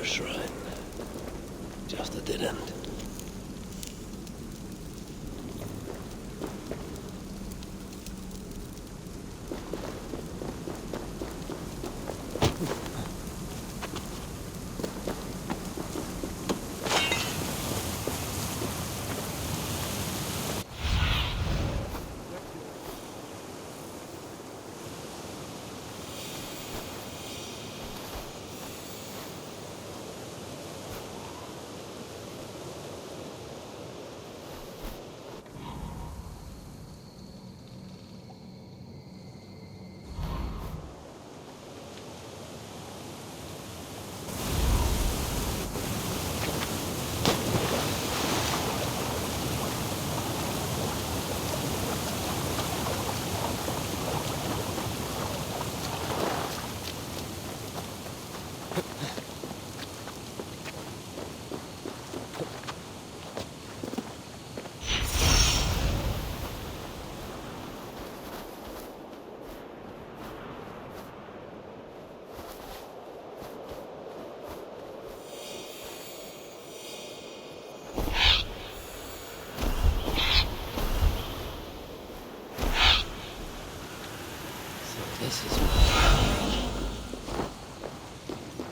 Shrine. Just a dead end.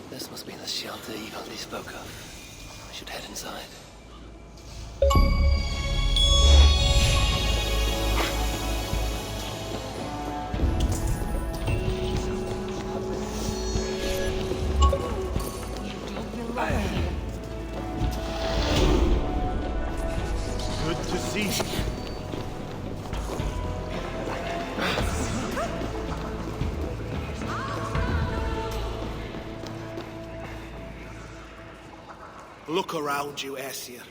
This must be the shelter Eivor spoke of. I should head inside. Good to see you. Look around you, Aesir.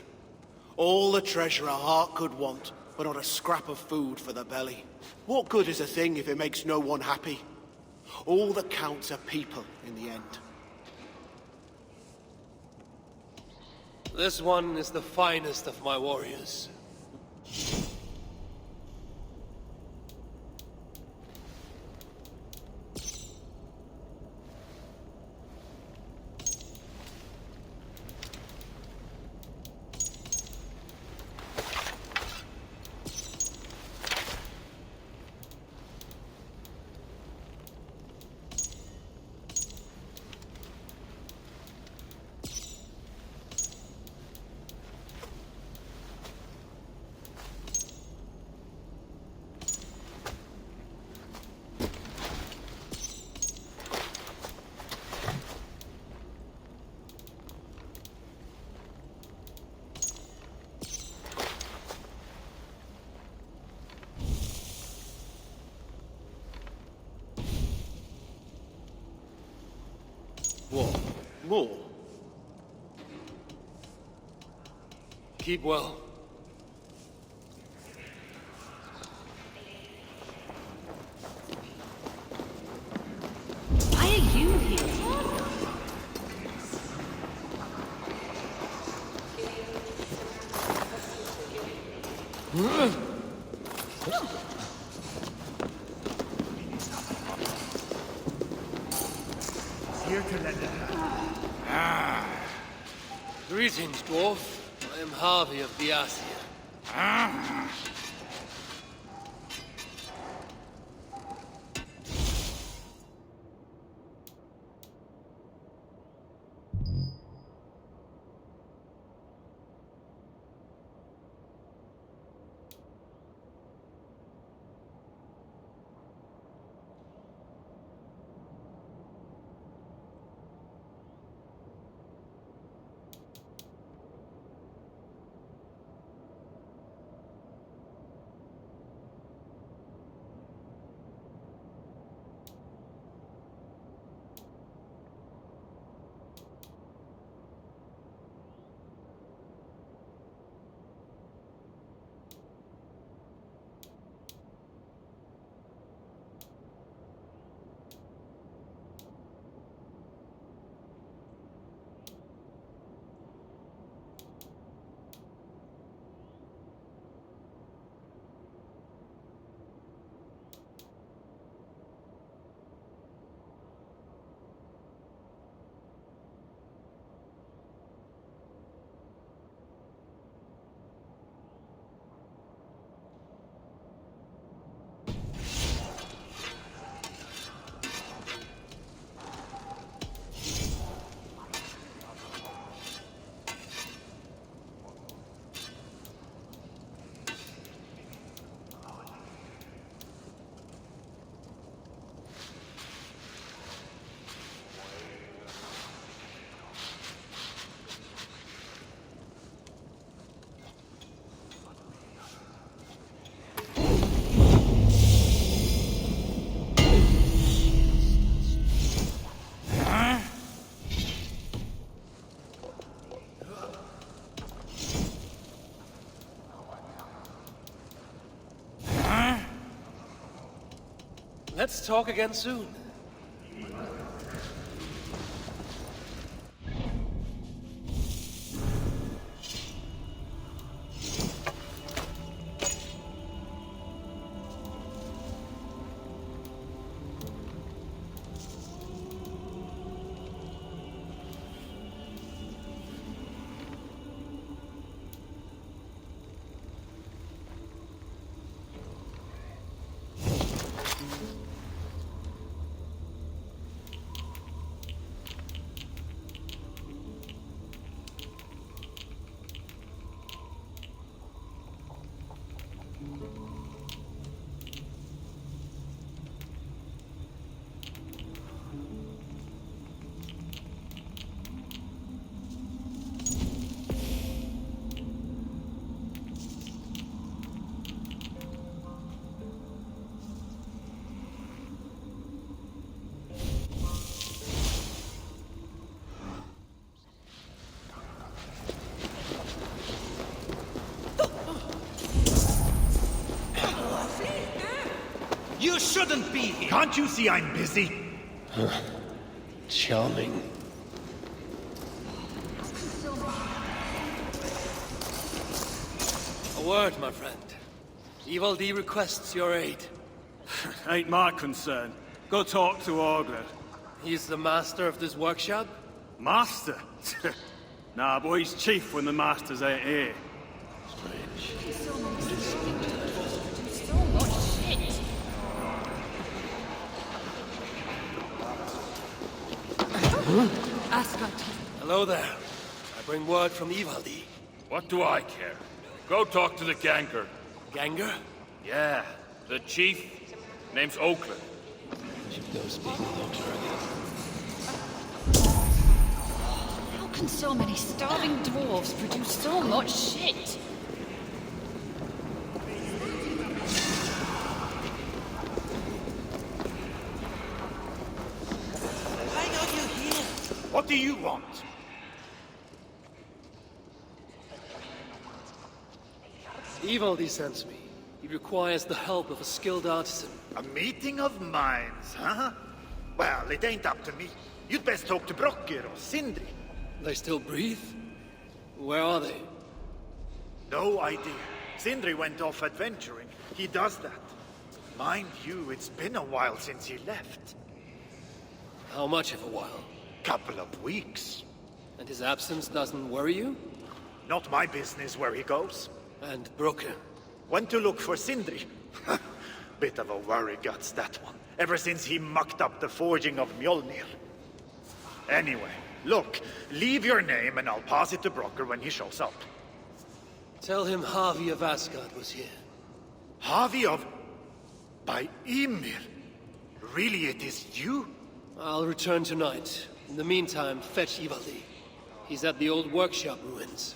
All the treasure a heart could want, but not a scrap of food for the belly. What good is a thing if it makes no one happy? All that counts are people in the end. This one is the finest of my warriors. More? Keep well. Why are you here? Here to lend a hand. Greetings, dwarf. I am Harvey of the Asia. Let's talk again soon. You shouldn't be here! Can't you see I'm busy? Charming. A word, my friend. Evil D requests your aid. Ain't my concern. Go talk to Orgler. He's the master of this workshop? Master? Nah, boy, he's chief when the masters ain't here. Strange. So much shit. Asgard. Hello there. I bring word from Ivaldi. What do I care? Go talk to the Ganger. Ganger? Yeah, the chief. Name's Oakland. Should go speak with Doctor again. How can so many starving dwarves produce so much shit? Why are you here? What do you want? Ivaldi sends me. He requires the help of a skilled artisan. A meeting of minds, huh? Well, it ain't up to me. You'd best talk to Brokkr or Sindri. They still breathe? Where are they? No idea. Sindri went off adventuring. He does that. Mind you, it's been a while since he left. How much of a while? Couple of weeks. And his absence doesn't worry you? Not my business where he goes. And Broker? Went to look for Sindri. Bit of a worry guts, that one. Ever since he mucked up the forging of Mjolnir. Anyway, look, leave your name and I'll pass it to Brocker when he shows up. Tell him Harvey of Asgard was here. Harvey of... by Ymir? Really, it is you? I'll return tonight. In the meantime, fetch Ivaldi. He's at the old workshop ruins.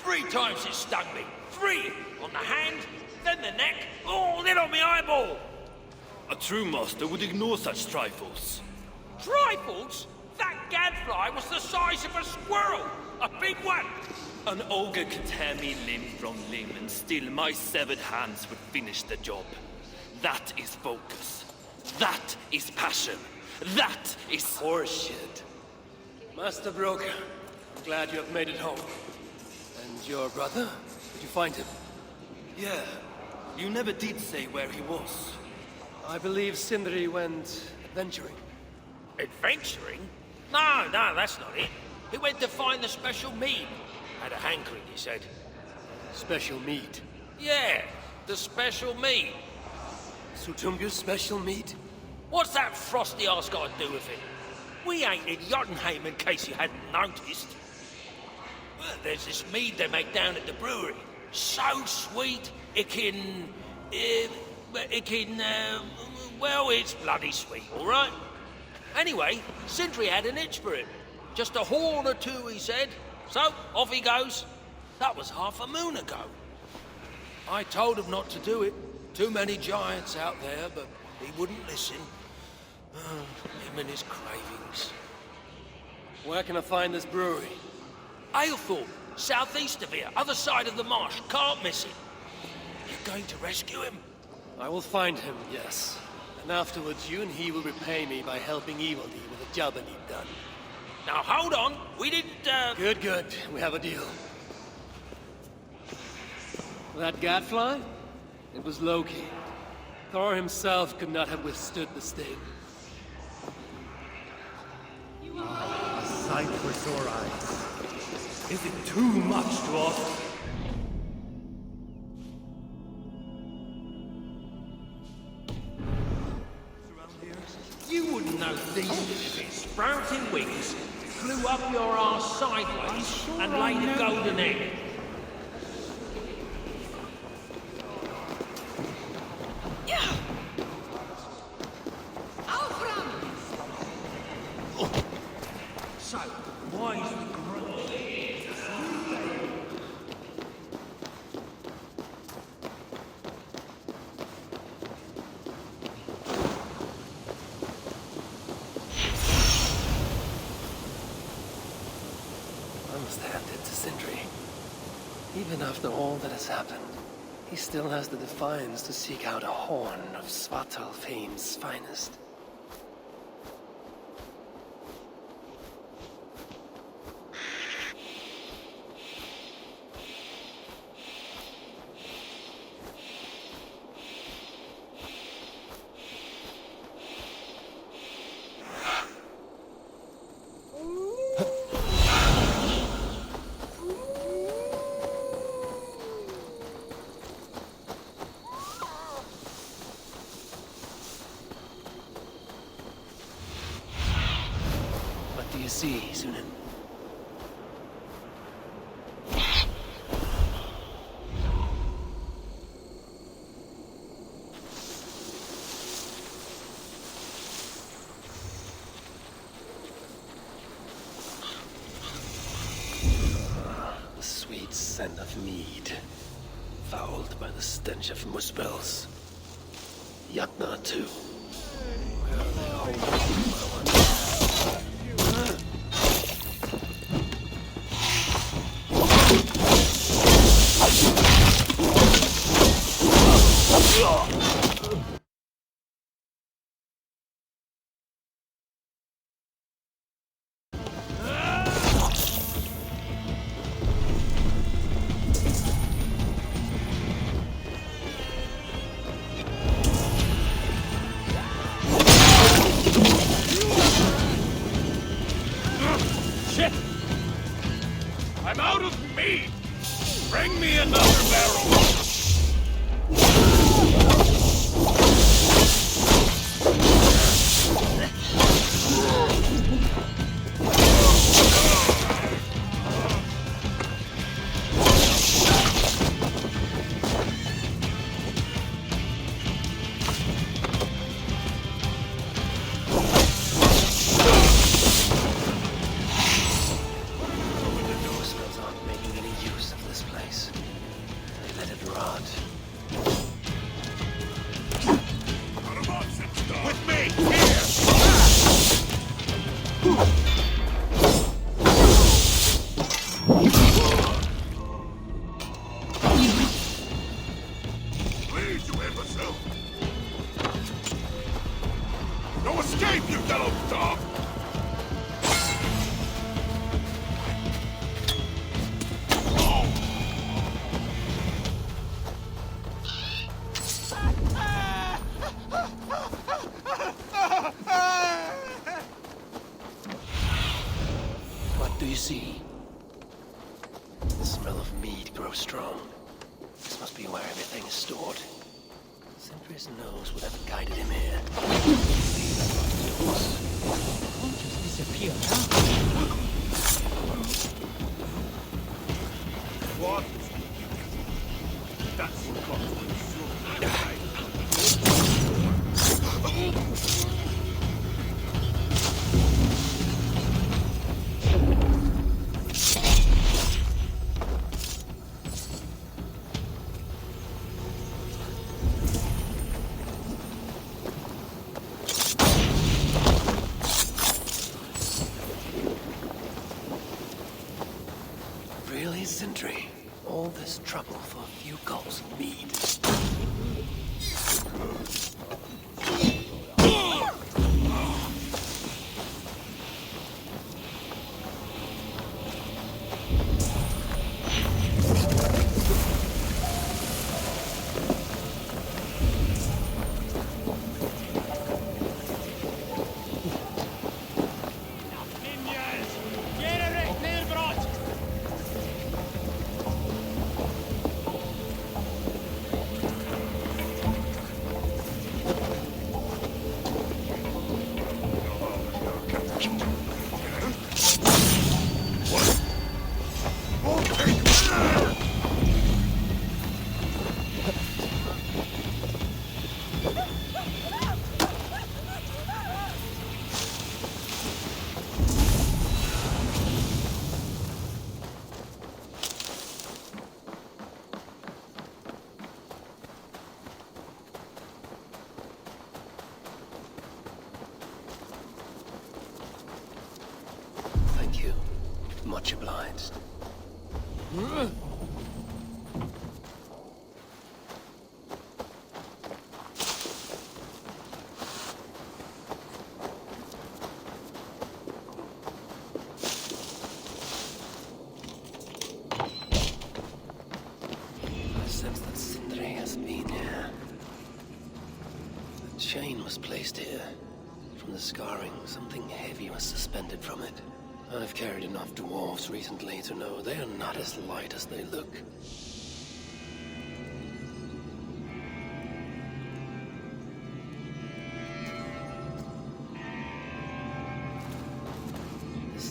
Three times it stung me. 3 on the hand, then the neck, oh, then on my eyeball. A true master would ignore such trifles. Trifles? That gadfly was the size of a squirrel. A big one. An ogre can tear me limb from limb, and still my severed hands would finish the job. That is focus. That is passion. That is Horseshit. Master Broker, I'm glad you have made it home. And your brother? Did you find him? Yeah. You never did say where he was. I believe Sindri went adventuring. Adventuring? No, that's not it. He went to find the special mead. Had a hankering, he said. Special meat. Yeah, the special mead. Sutunga's special meat? What's that frosty arse got to do with it? We ain't in Jotunheim, in case you hadn't noticed. Well, there's this mead they make down at the brewery. So sweet, well, it's bloody sweet, all right? Anyway, Sindri had an itch for it. Just a horn or two, he said. So, off he goes. That was half a moon ago. I told him not to do it. Too many giants out there, but he wouldn't listen. Him and his cravings. Where can I find this brewery? Aylthorpe, southeast of here, other side of the marsh. Can't miss it. You're going to rescue him? I will find him, yes. And afterwards, you and he will repay me by helping Ivaldi with a job I need done. Now, hold on. We didn't, Good. We have a deal. That gadfly? It was Loki. Thor himself could not have withstood the sting. A sight for sore eyes. Is it too much to ask? You wouldn't know these if it sprouting wings flew up your arse sideways and laid a golden egg. So, why is the I must hand it to Sindri. Even after all that has happened, he still has the defiance to seek out a horn of Svartalfheim's finest. do you see, Sunan? The sweet scent of mead, fouled by the stench of muspels. Yatna, too. Where are they holding me, I wonder? I'm out of meat! Bring me another barrel! No escape, you yellow dog! What do you see? The smell of mead grows strong. This must be where everything is stored. Sentry's nose would have guided him here. Just disappear What? That's Really, Sentry? All this trouble for a few gulps of mead. Thank you. Much obliged. I sense that Sindri has been here. The chain was placed here. From the scarring, something heavy was suspended from it. I've carried enough dwarves recently to know they are not as light as they look.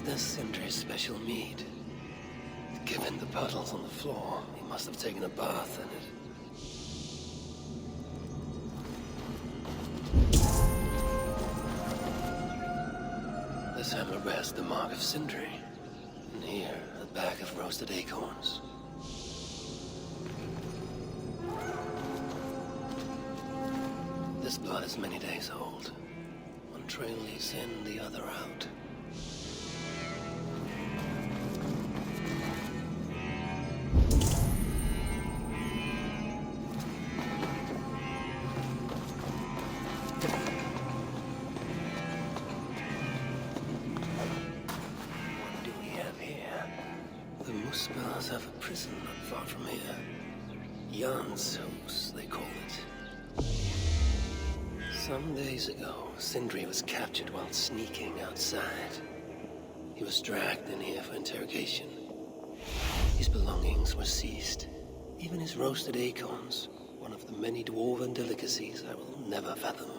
this Sindri's special mead. Given the puddles on the floor, he must have taken a bath in it. This hammer bears the mark of Sindri. And here, a bag of roasted acorns. This blood is many days old. One trail leads in, the other out. What do we have here? The Muspels have a prison not far from here. Jan's house, they call it. Some days ago, Sindri was captured while sneaking outside. He was dragged in here for interrogation. His belongings were seized. Even his roasted acorns, one of the many dwarven delicacies I will never fathom.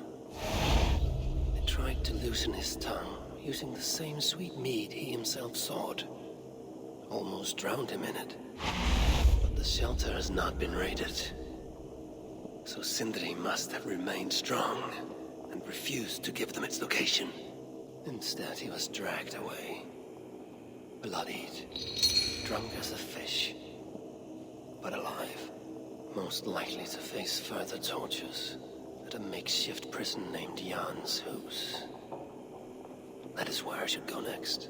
They tried to loosen his tongue, using the same sweet mead he himself sought. Almost drowned him in it. But the shelter has not been raided. So Sindri must have remained strong and refused to give them its location. Instead, he was dragged away. Bloodied, drunk as a fish, but alive. Most likely to face further tortures at a makeshift prison named Jan's house. That is where I should go next.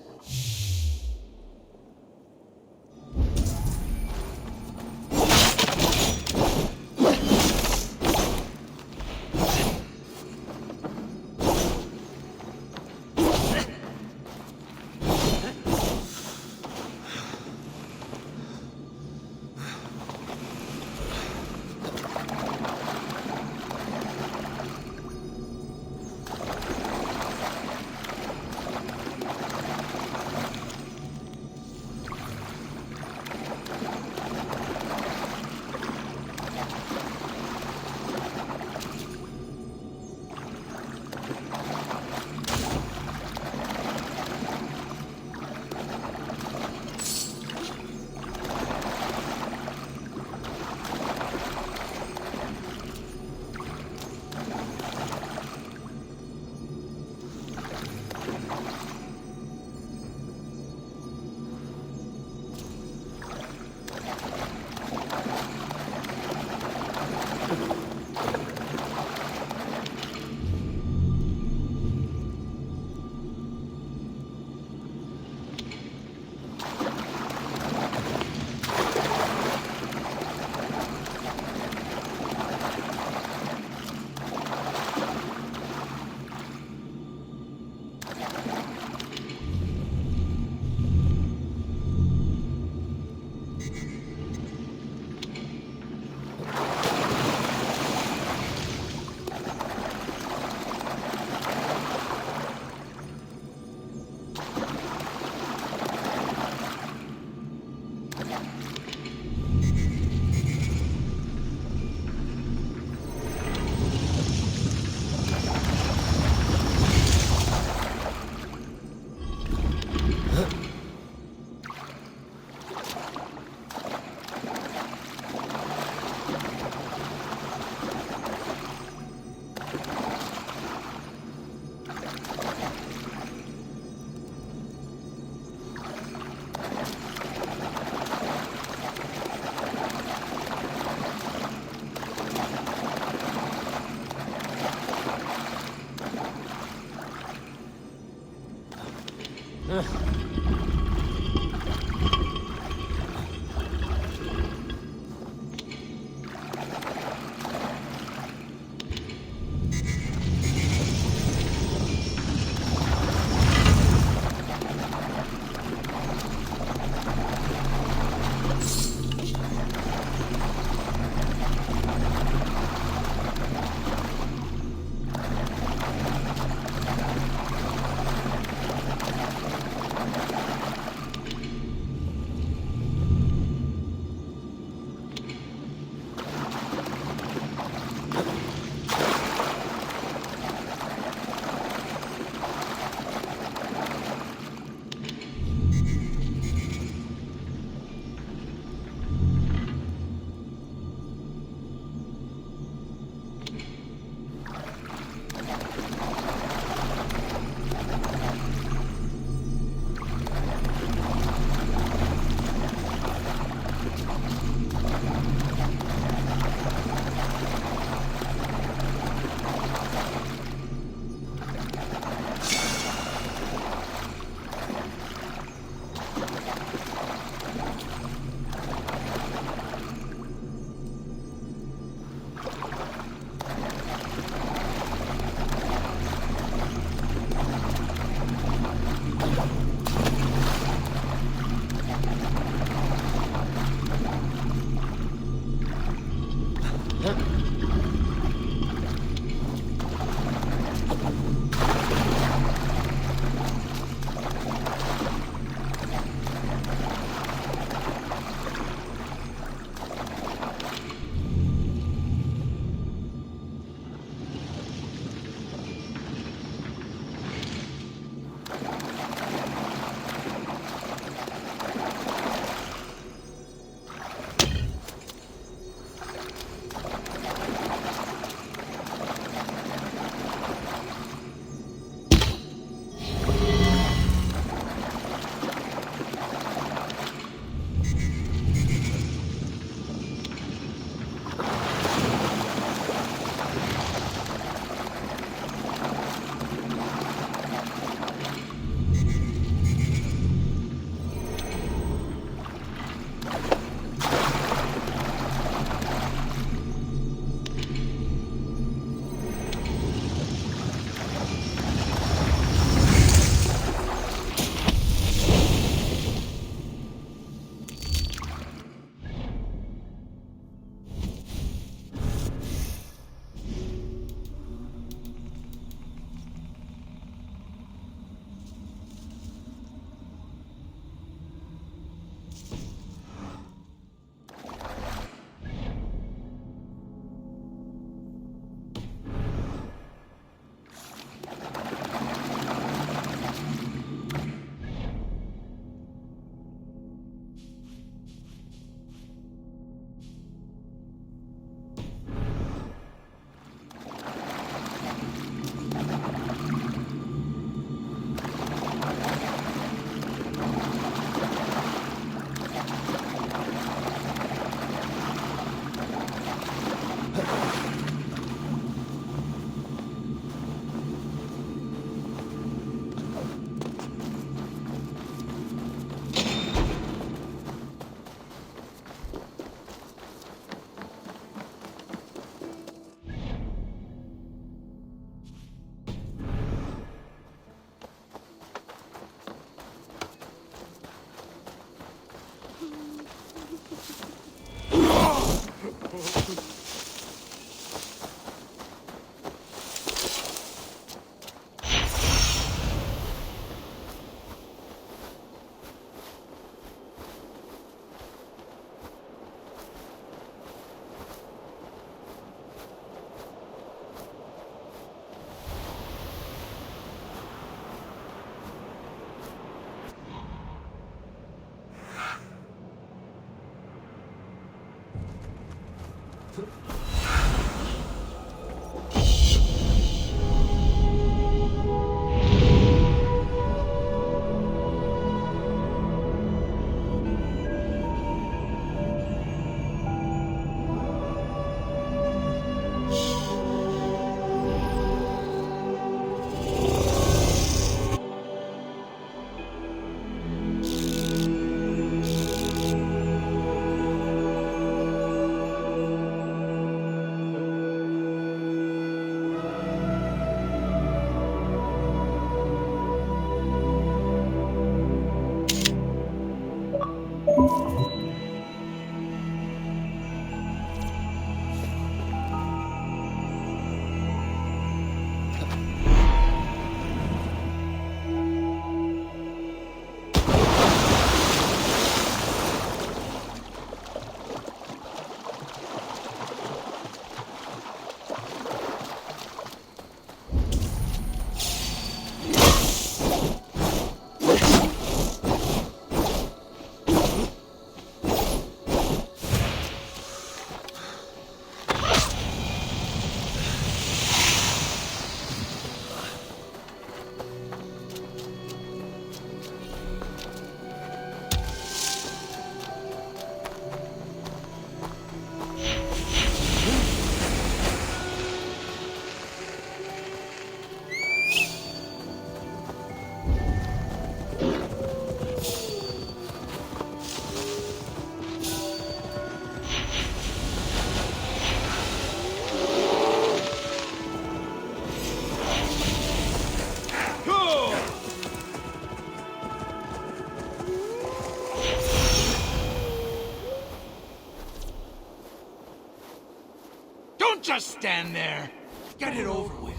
Don't just stand there. Get it over with.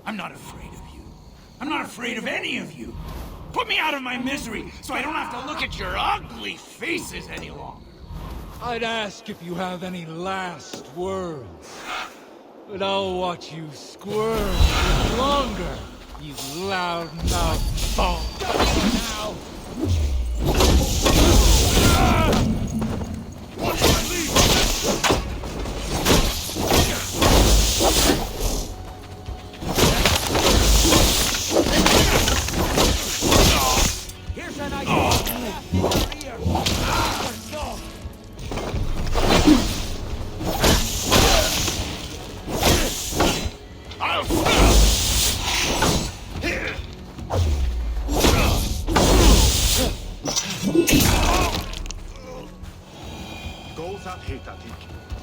I'm not afraid of you. I'm not afraid of any of you. Put me out of my misery so I don't have to look at your ugly faces any longer. I'd ask if you have any last words. But I'll watch you squirm a bit longer, you loud-mouthed ball. Now! Watch my lead! Here's an idea. I'll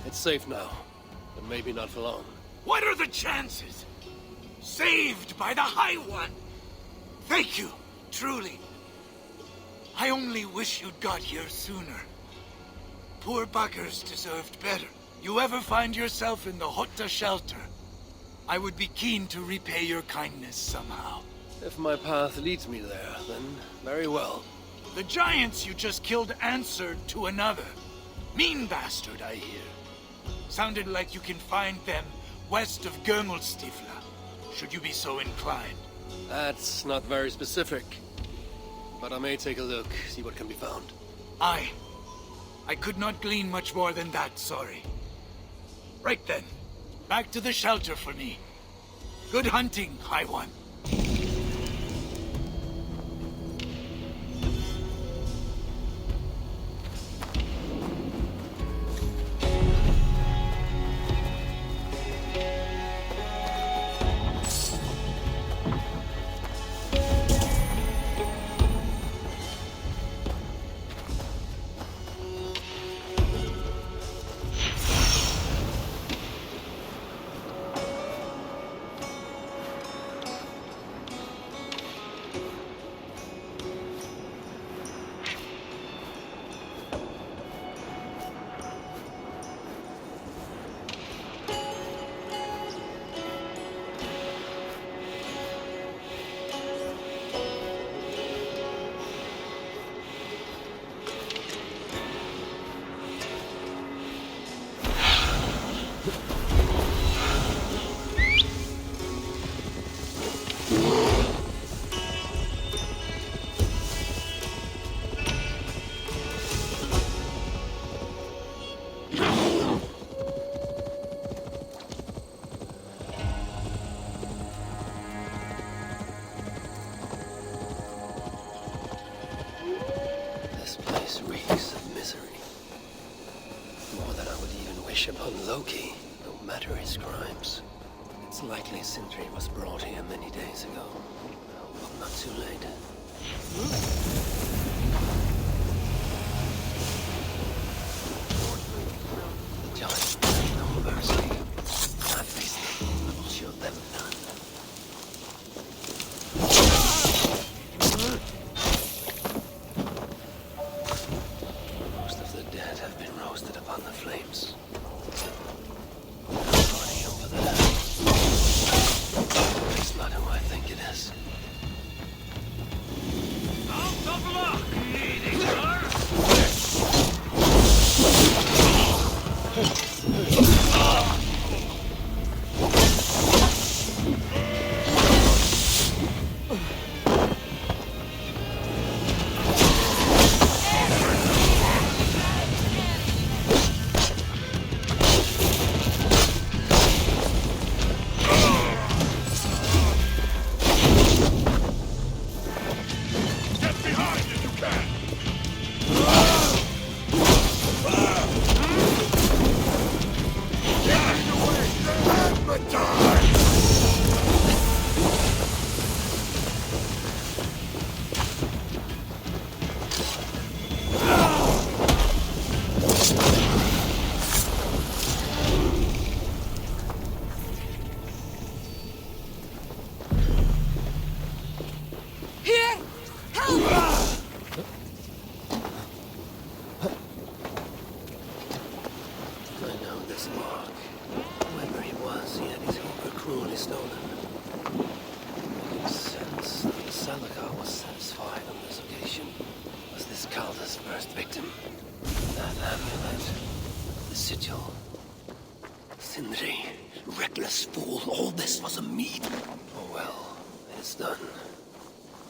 It's safe now, but maybe not for long. What are the chances? Saved by the High One! Thank you, truly. I only wish you'd got here sooner. Poor buggers deserved better. You ever find yourself in the Hutta shelter, I would be keen to repay your kindness somehow. If my path leads me there, then very well. The giants you just killed answered to another. Mean bastard, I hear. Sounded like you can find them west of Gömelstifla, should you be so inclined. That's not very specific. But I may take a look, see what can be found. I could not glean much more than that, sorry. Right then. Back to the shelter for me. Good hunting, High One. place reeks of misery. More than I would even wish upon Loki, no matter his crimes. It's likely Sindri was brought here many days ago. Well, not too late. The giants have no mercy. I face them. I will show them none. Most of the dead have been roasted upon the flames. Body over there. It's not who I think it is. Out of luck, leading her! Sindri, reckless fool, all this was a meat. Oh well, it's done.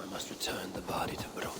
I must return the body to Brok.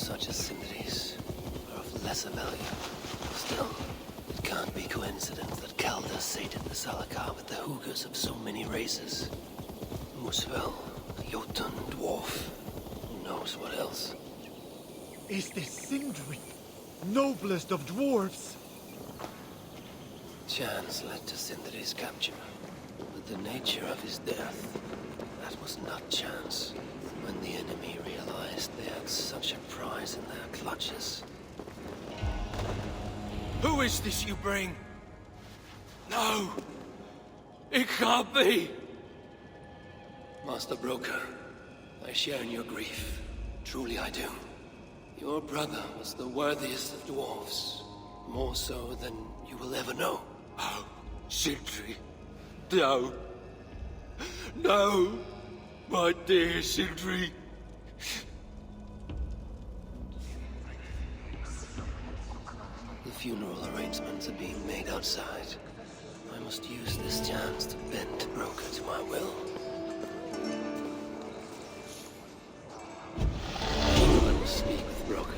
such as Sindri's are of lesser value. Still, it can't be coincidence that Calder sated the Salakar with the Hoogers of so many races. Muspel, Jotun, Dwarf, who knows what else? Is this Sindri, noblest of dwarves? Chance led to Sindri's capture, but the nature of his death, that was not chance. When the enemy realized they had such a prize in their clutches. Who is this you bring? No! It can't be! Master Broker, I share in your grief. Truly I do. Your brother was the worthiest of dwarves. More so than you will ever know. Oh, Sindri. No. No! My dear Sindri. The funeral arrangements are being made outside. I must use this chance to bend Broker to my will. I must speak with Broker.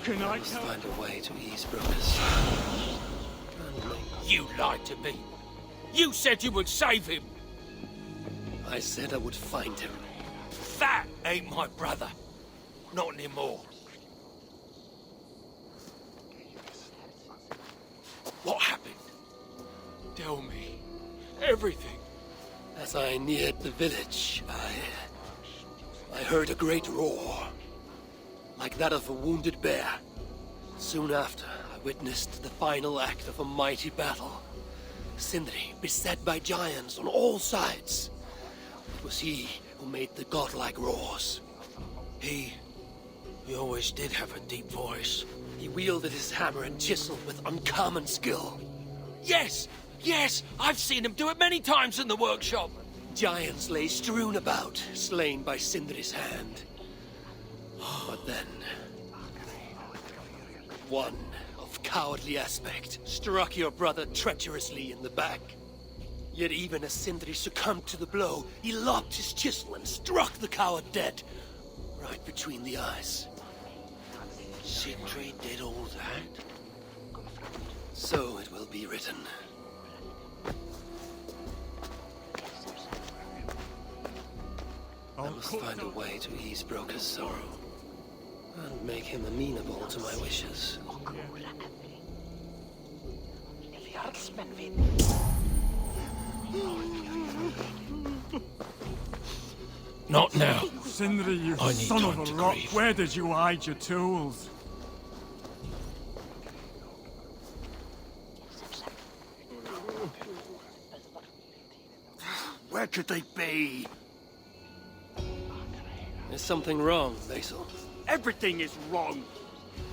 I must find a way to ease Broker's. You lied to me. You said you would save him. I said I would find him. That ain't my brother. Not anymore. What happened? Tell me. Everything. As I neared the village, I heard a great roar. Like that of a wounded bear. Soon after, I witnessed the final act of a mighty battle. Sindri beset by giants on all sides. It was he who made the godlike roars. He always did have a deep voice. He wielded his hammer and chisel with uncommon skill. Yes! Yes! I've seen him do it many times in the workshop. Giants lay strewn about, slain by Sindri's hand. But then, one of cowardly aspect struck your brother treacherously in the back. Yet even as Sindri succumbed to the blow, he locked his chisel and struck the coward dead, right between the eyes. Sindri did all that? So it will be written. I must find a way to ease Broker's sorrow. And make him amenable to my wishes. Not now. Sindri, you I need son of time a to rock, grieve. where did you hide your tools? Where could they be? Is something wrong, Basil? Everything is wrong.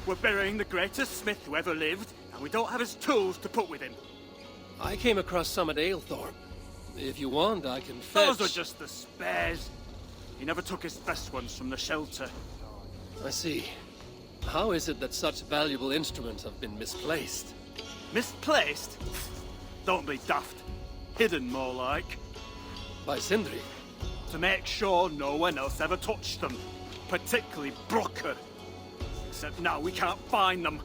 We're burying the greatest smith who ever lived, and we don't have his tools to put with him. I came across some at Aylthorpe. If you want, I can fetch... Those are just the spares. He never took his best ones from the shelter. I see. How is it that such valuable instruments have been misplaced? Misplaced? Don't be daft. Hidden, more like. By Sindri? To make sure no one else ever touched them. Particularly Brocker. Except now we can't find them.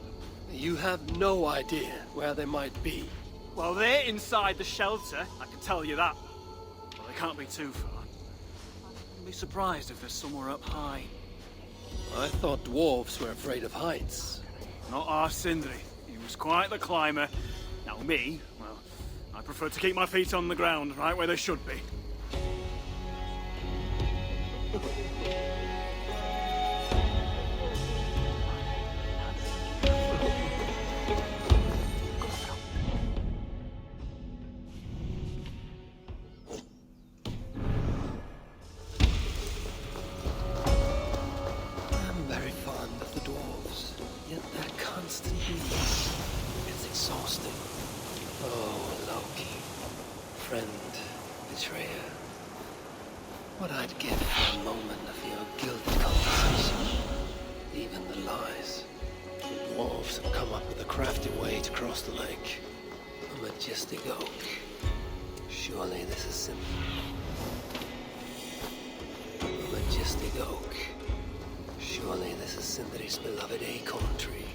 You have no idea where they might be. Well, they're inside the shelter, I can tell you that. But they can't be too far. I'd be surprised if they're somewhere up high. I thought dwarves were afraid of heights. Not our Sindri. He was quite the climber. Now me, well, I prefer to keep my feet on the ground, right where they should be. I'm very fond betrayer. What I'd give for a moment of your gilded conversation. Even the lies. The dwarves have come up with a crafty way to cross the lake. A majestic oak. Surely this is simple. A majestic oak. Surely this is Sindri's beloved acorn tree.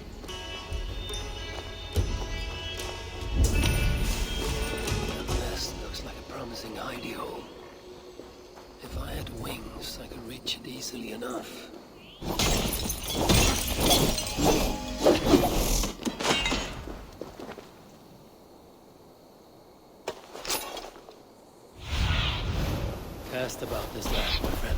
That nest looks like a promising hidey hole. If I had wings, I could reach it easily enough. Cast about this land, my friend.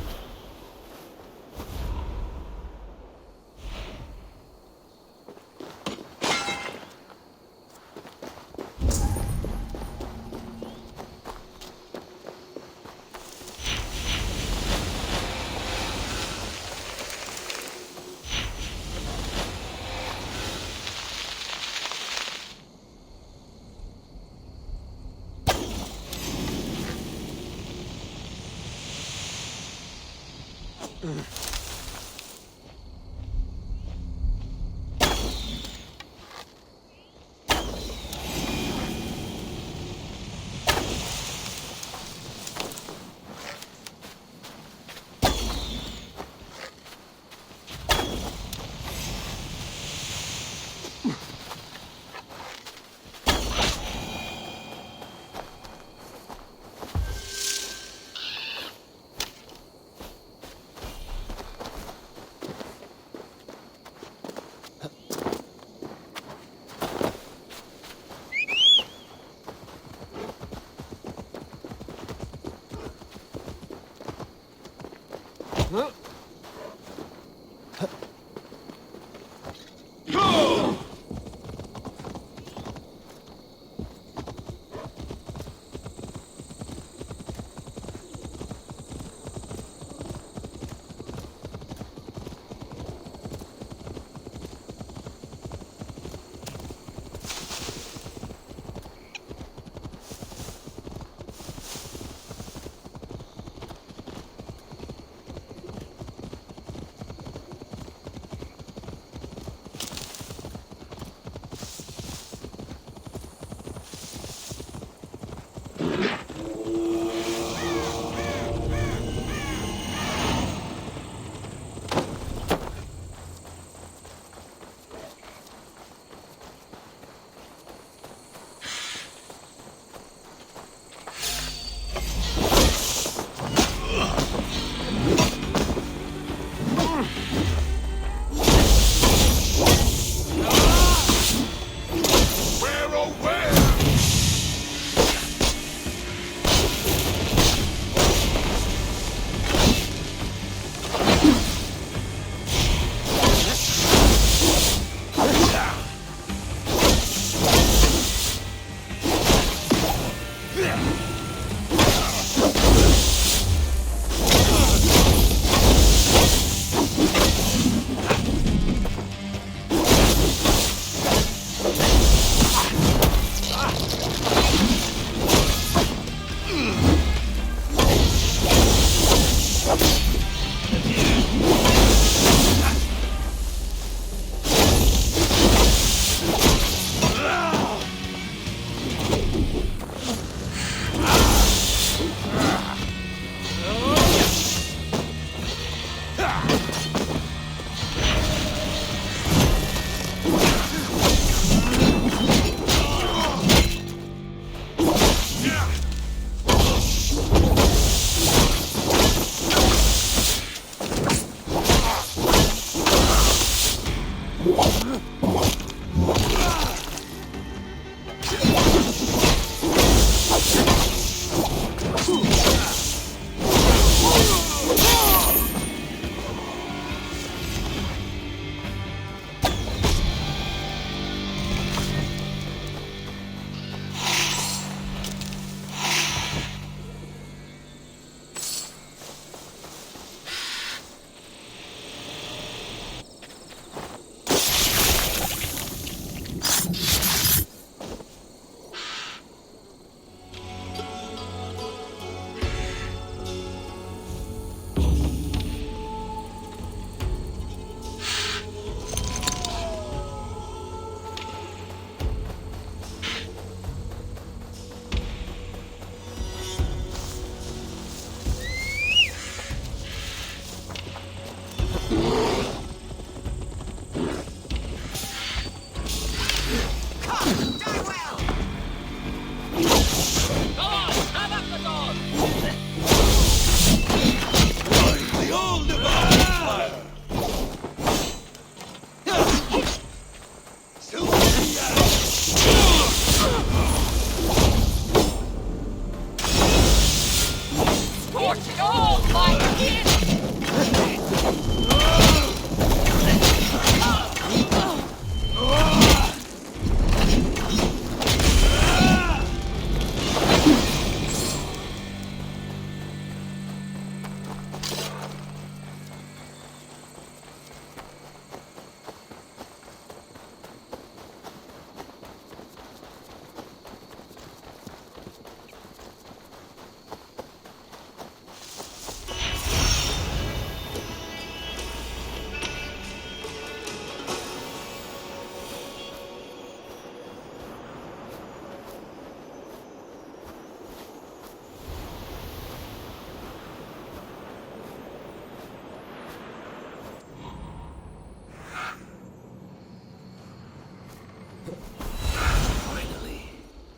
scorching all my skin!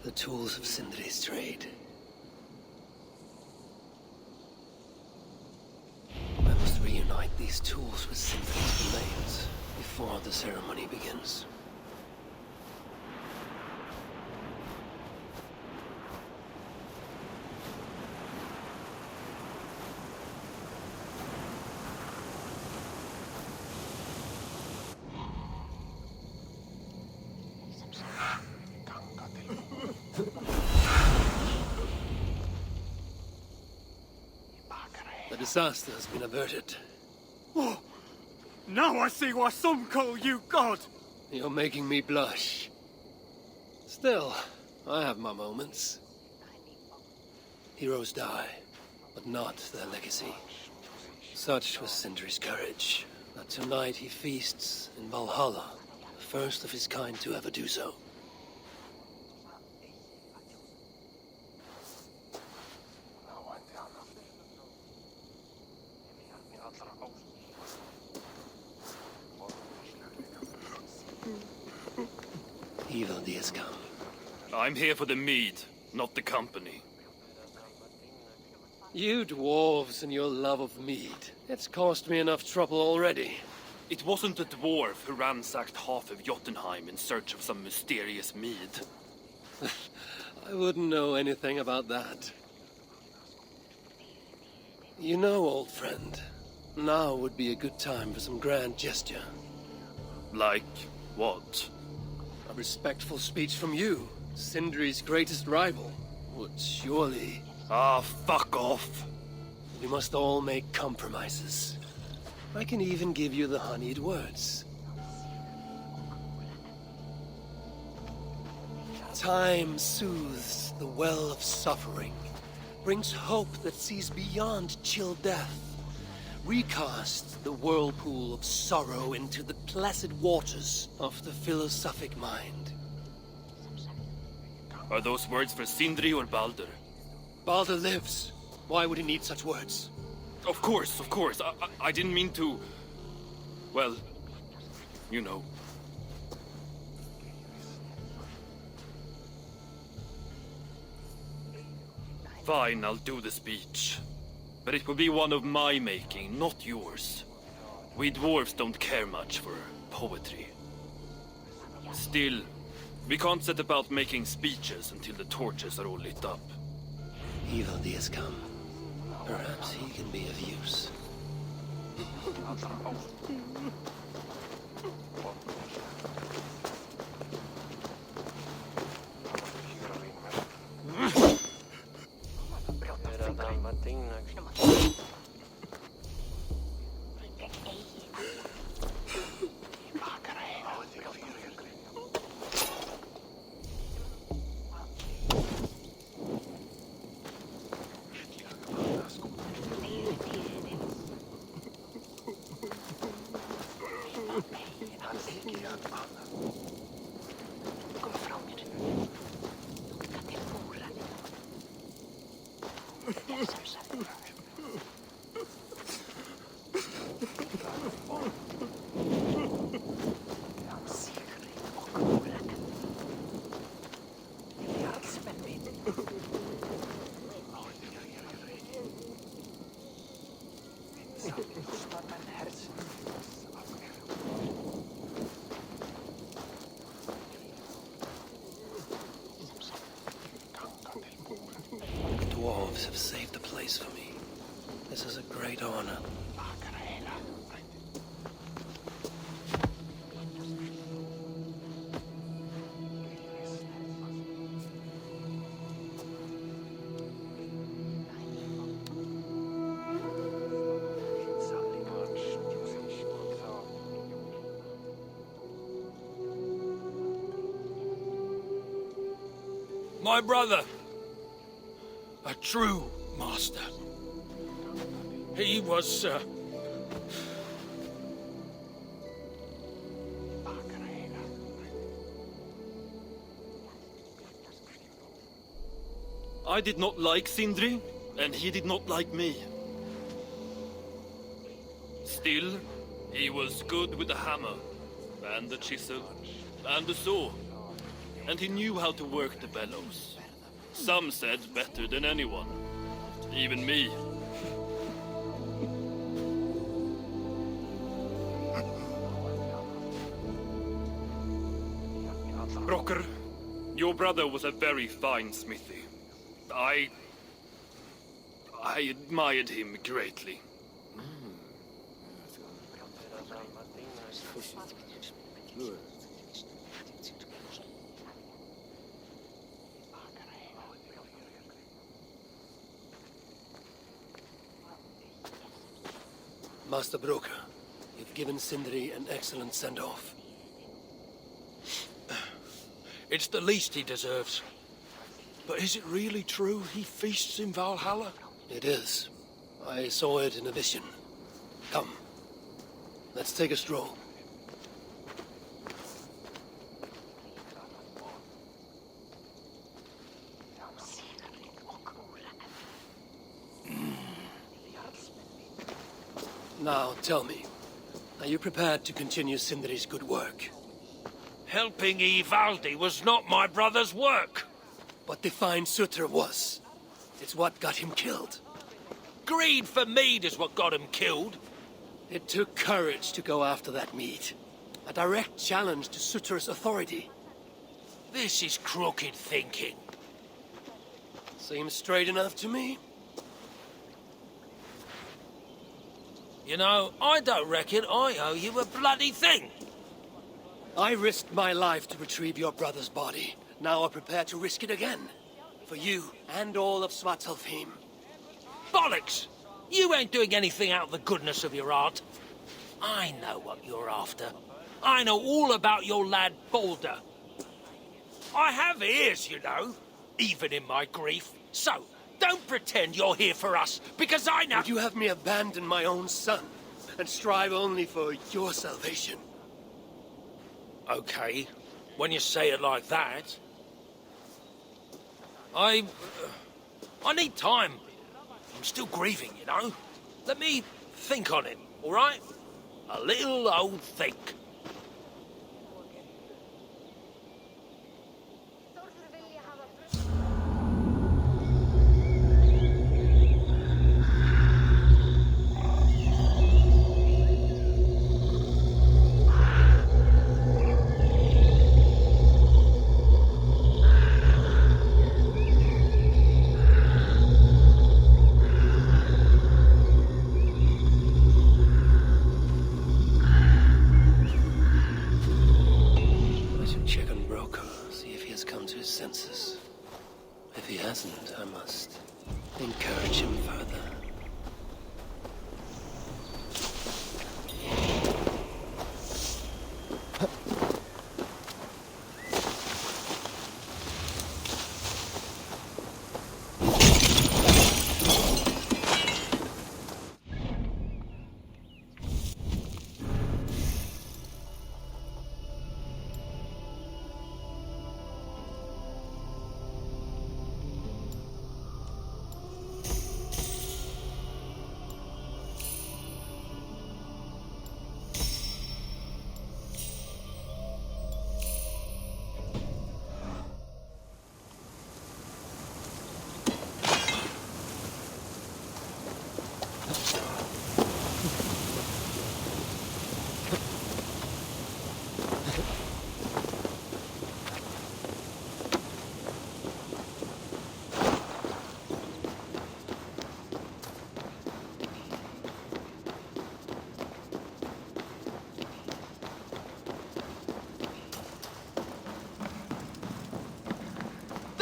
The tools of Sindri's trade. I must reunite these tools with Sindri's remains before the ceremony begins. The disaster has been averted. Oh, now I see why some call you God! You're making me blush. Still, I have my moments. Heroes die, but not their legacy. Such was Sindri's courage, that tonight he feasts in Valhalla, the first of his kind to ever do so. Evil days come. I'm here for the mead, not the company. You dwarves and your love of mead. It's caused me enough trouble already. It wasn't a dwarf who ransacked half of Jotunheim in search of some mysterious mead. I wouldn't know anything about that. You know, old friend, now would be a good time for some grand gesture. Like what? A respectful speech from you, Sindri's greatest rival, would surely... Ah, fuck off! We must all make compromises. I can even give you the honeyed words. Time soothes the well of suffering, brings hope that sees beyond chill death, recasts the whirlpool of sorrow into the placid waters of the philosophic mind. Are those words for Sindri or Baldur? Baldur lives. Why would he need such words? Of course, of course. I didn't mean to... Well, you know. Fine, I'll do the speech. But it will be one of my making, not yours. We dwarves don't care much for poetry. Still, we can't set about making speeches until the torches are all lit up. Evil days come. Perhaps he can be of use. The dwarves have saved the place for me. This is a great honor. My brother. A true master. He was, I did not like Sindri, and he did not like me. Still, he was good with the hammer, and the chisel, and the saw. And he knew how to work the bellows. Some said better than anyone. Even me. Brocker, your brother was a very fine smithy. I admired him greatly. Master Broker, you've given Sindri an excellent send-off. it's the least he deserves. But is it really true he feasts in Valhalla? It is. I saw it in a vision. Come. Let's take a stroll. Now, tell me, are you prepared to continue Sindri's good work? Helping Ivaldi was not my brother's work. What defined Sutter was. It's what got him killed. Greed for mead is what got him killed. It took courage to go after that mead. A direct challenge to Sutter's authority. This is crooked thinking. Seems straight enough to me. You know, I don't reckon I owe you a bloody thing. I risked my life to retrieve your brother's body. Now I'm prepared to risk it again. For you and all of Svartalfheim. Bollocks! You ain't doing anything out of the goodness of your heart. I know what you're after. I know all about your lad Balder. I have ears, you know, even in my grief. So, don't pretend you're here for us, because I know— Would you have me abandon my own son, and strive only for your salvation? Okay, when you say it like that. I need time. I'm still grieving, you know. Let me think on it, all right? A little old think. If he hasn't, I must encourage him further.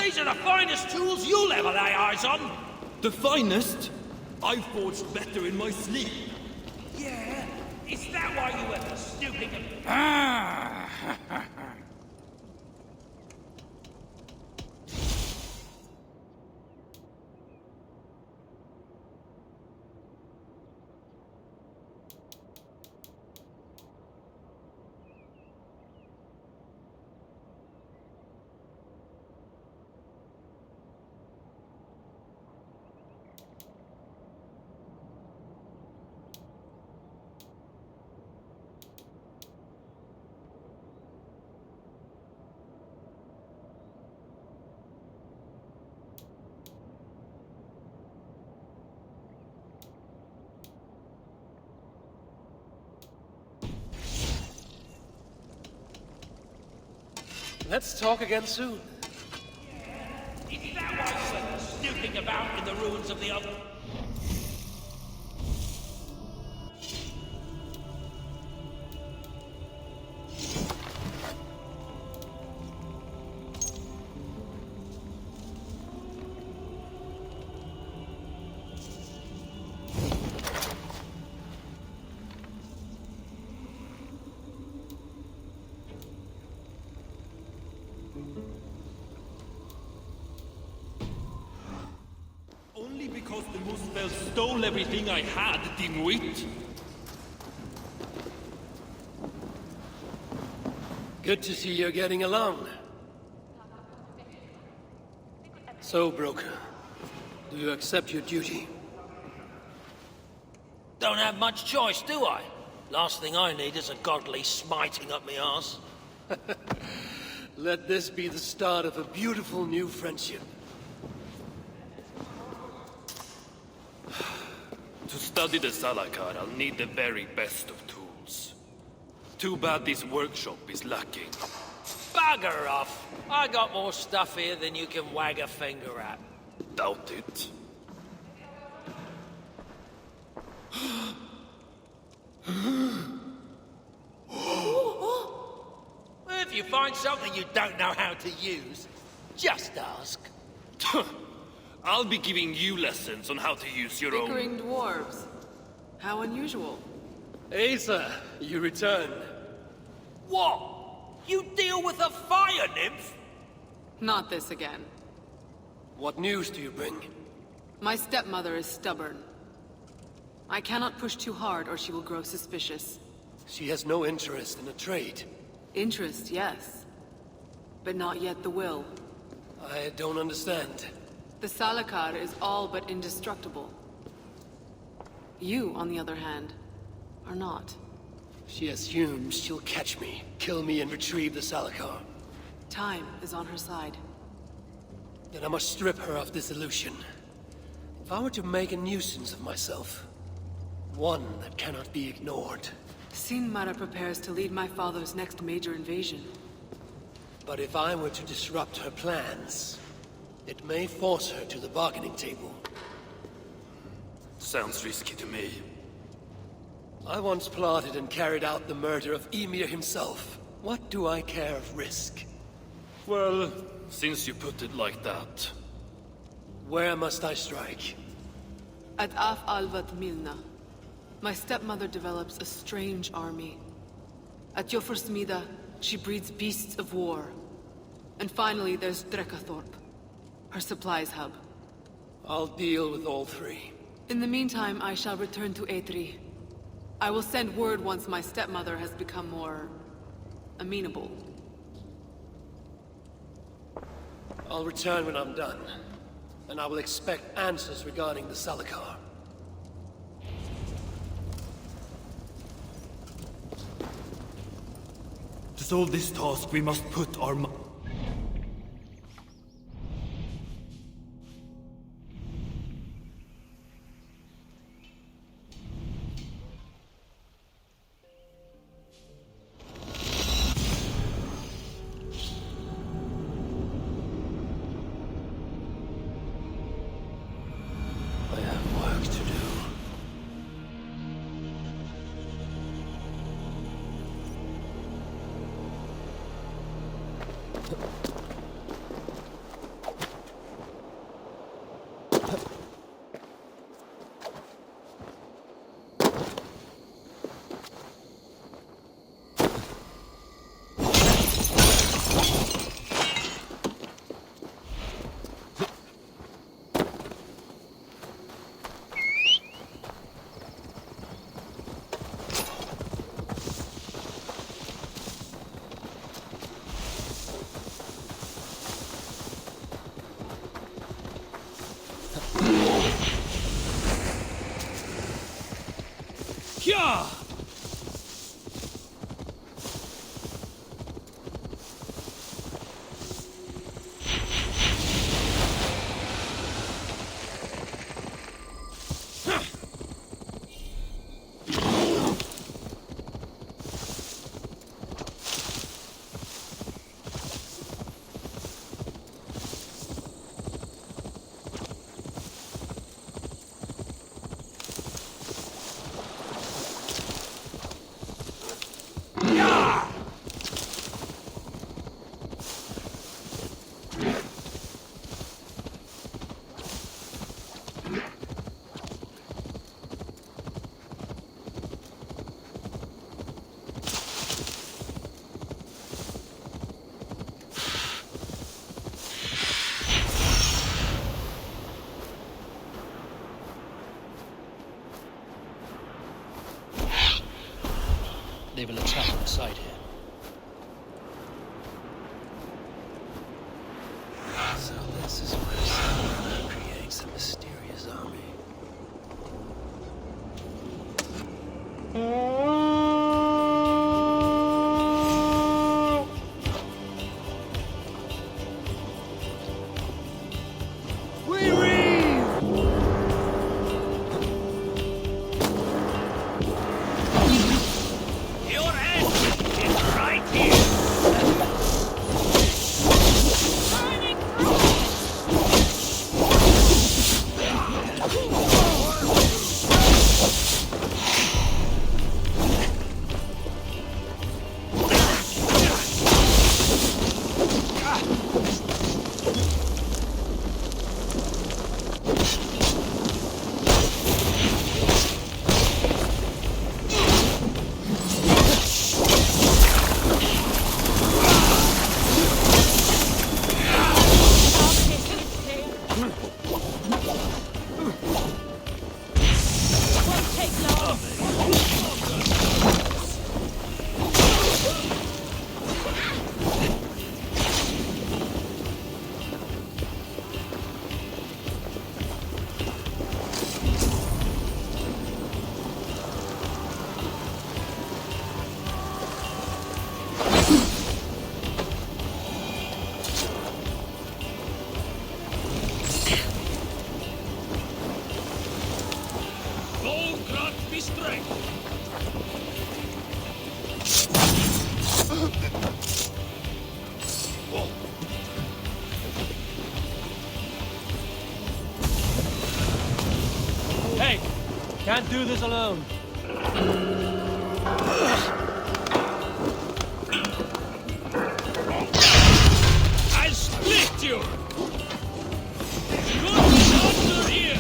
These are the finest tools you'll ever lay eyes on! The finest? I forged better in my sleep. Yeah? Is that why you were stooping and... Let's talk again soon. Is that why you were snooping about in the ruins of the other... Only because the Muspel stole everything I had, dimwit. Good to see you're getting along. So, Broker, do you accept your duty? Don't have much choice, do I? Last thing I need is a godly smiting up my arse. Let this be the start of a beautiful new friendship. To study the Salakar, I'll need the very best of tools. Too bad this workshop is lacking. Bugger off! I got more stuff here than you can wag a finger at. Doubt it. If you find something you don't know how to use, just ask. I'll be giving you lessons on how to use your own... Bickering dwarves. How unusual. Asa, you return. What? You deal with a fire nymph? Not this again. What news do you bring? My stepmother is stubborn. I cannot push too hard or she will grow suspicious. She has no interest in a trade. Interest, yes. But not yet the will. I don't understand. The Salakar is all but indestructible. You, on the other hand, are not. She assumes she'll catch me, kill me, and retrieve the Salakar. Time is on her side. Then I must strip her of this illusion. If I were to make a nuisance of myself, one that cannot be ignored. SINMARA prepares to lead my father's next major invasion. But if I were to disrupt her plans, it may force her to the bargaining table. Sounds risky to me. I once plotted and carried out the murder of Ymir himself. What do I care of risk? Well, since you put it like that... Where must I strike? At Af Alvat Milna, my stepmother develops a strange army. At Jofursmida, she breeds beasts of war. And finally, there's Drekathorp, her supplies hub. I'll deal with all three. In the meantime, I shall return to Eitri. I will send word once my stepmother has become more... amenable. I'll return when I'm done. And I will expect answers regarding the Salakar. To solve this task, we must put our... I have work to do. Kya! They will attack inside here. So this is where SINMARA creates a mysterious army. Hey! Can't do this alone. I'll split you! Good shots are here!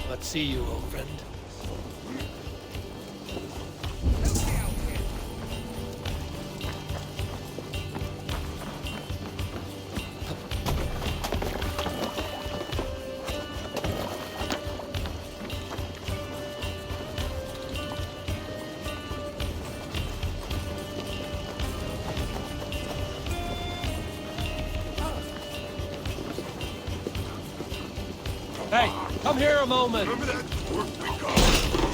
Let's see you, old friend. Hey, come here a moment. Remember that work we got?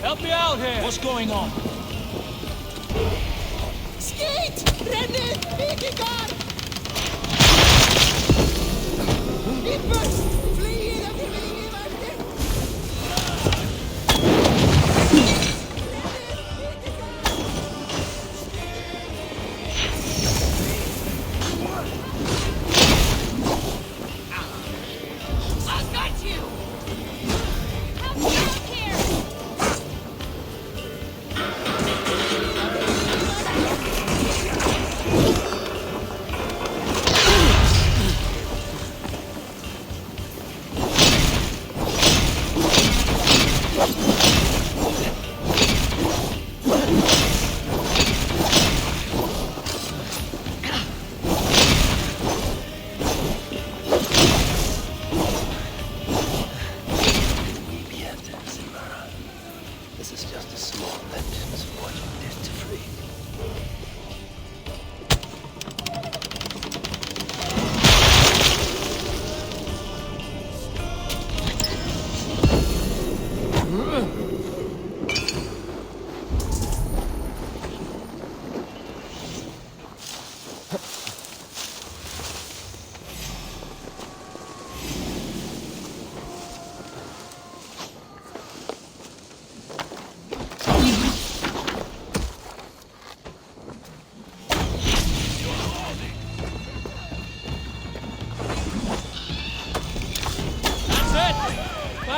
Help me out here! What's going on? Skeet! Rennen! Vikingar! Hippers! Fly in efter vingeverket! I got you! Help me out here!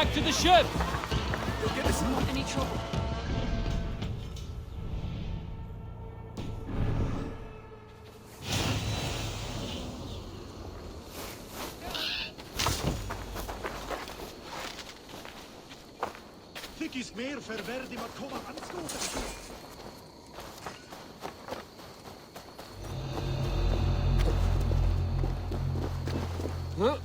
back to the ship! Any trouble? Fick is mer förvärdig att komma anskoten. Huh?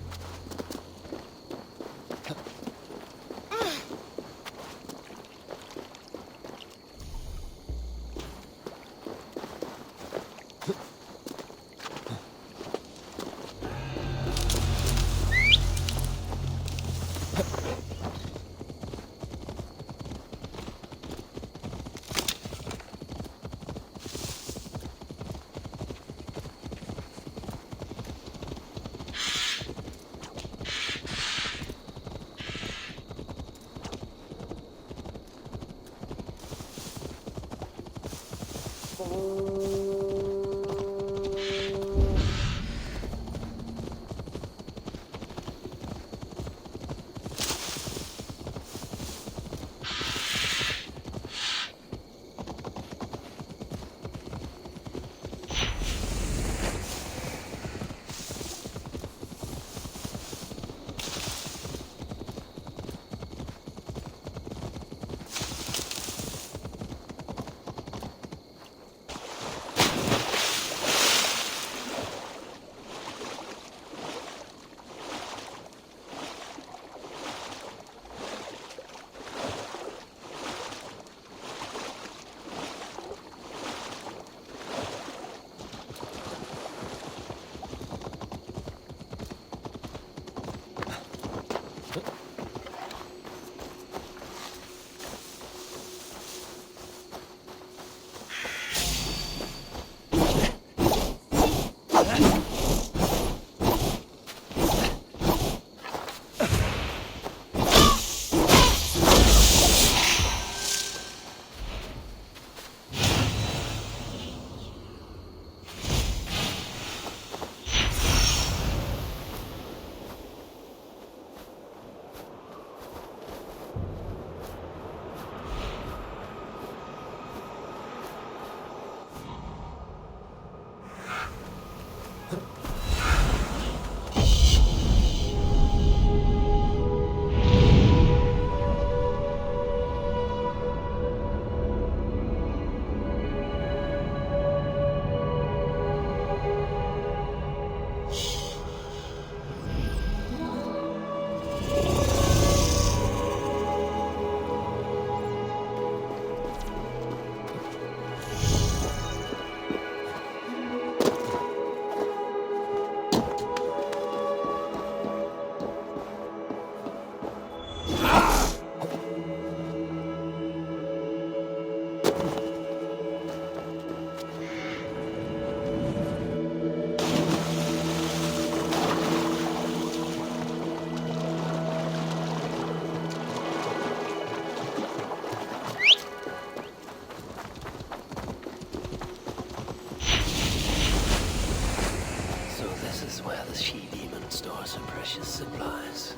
supplies.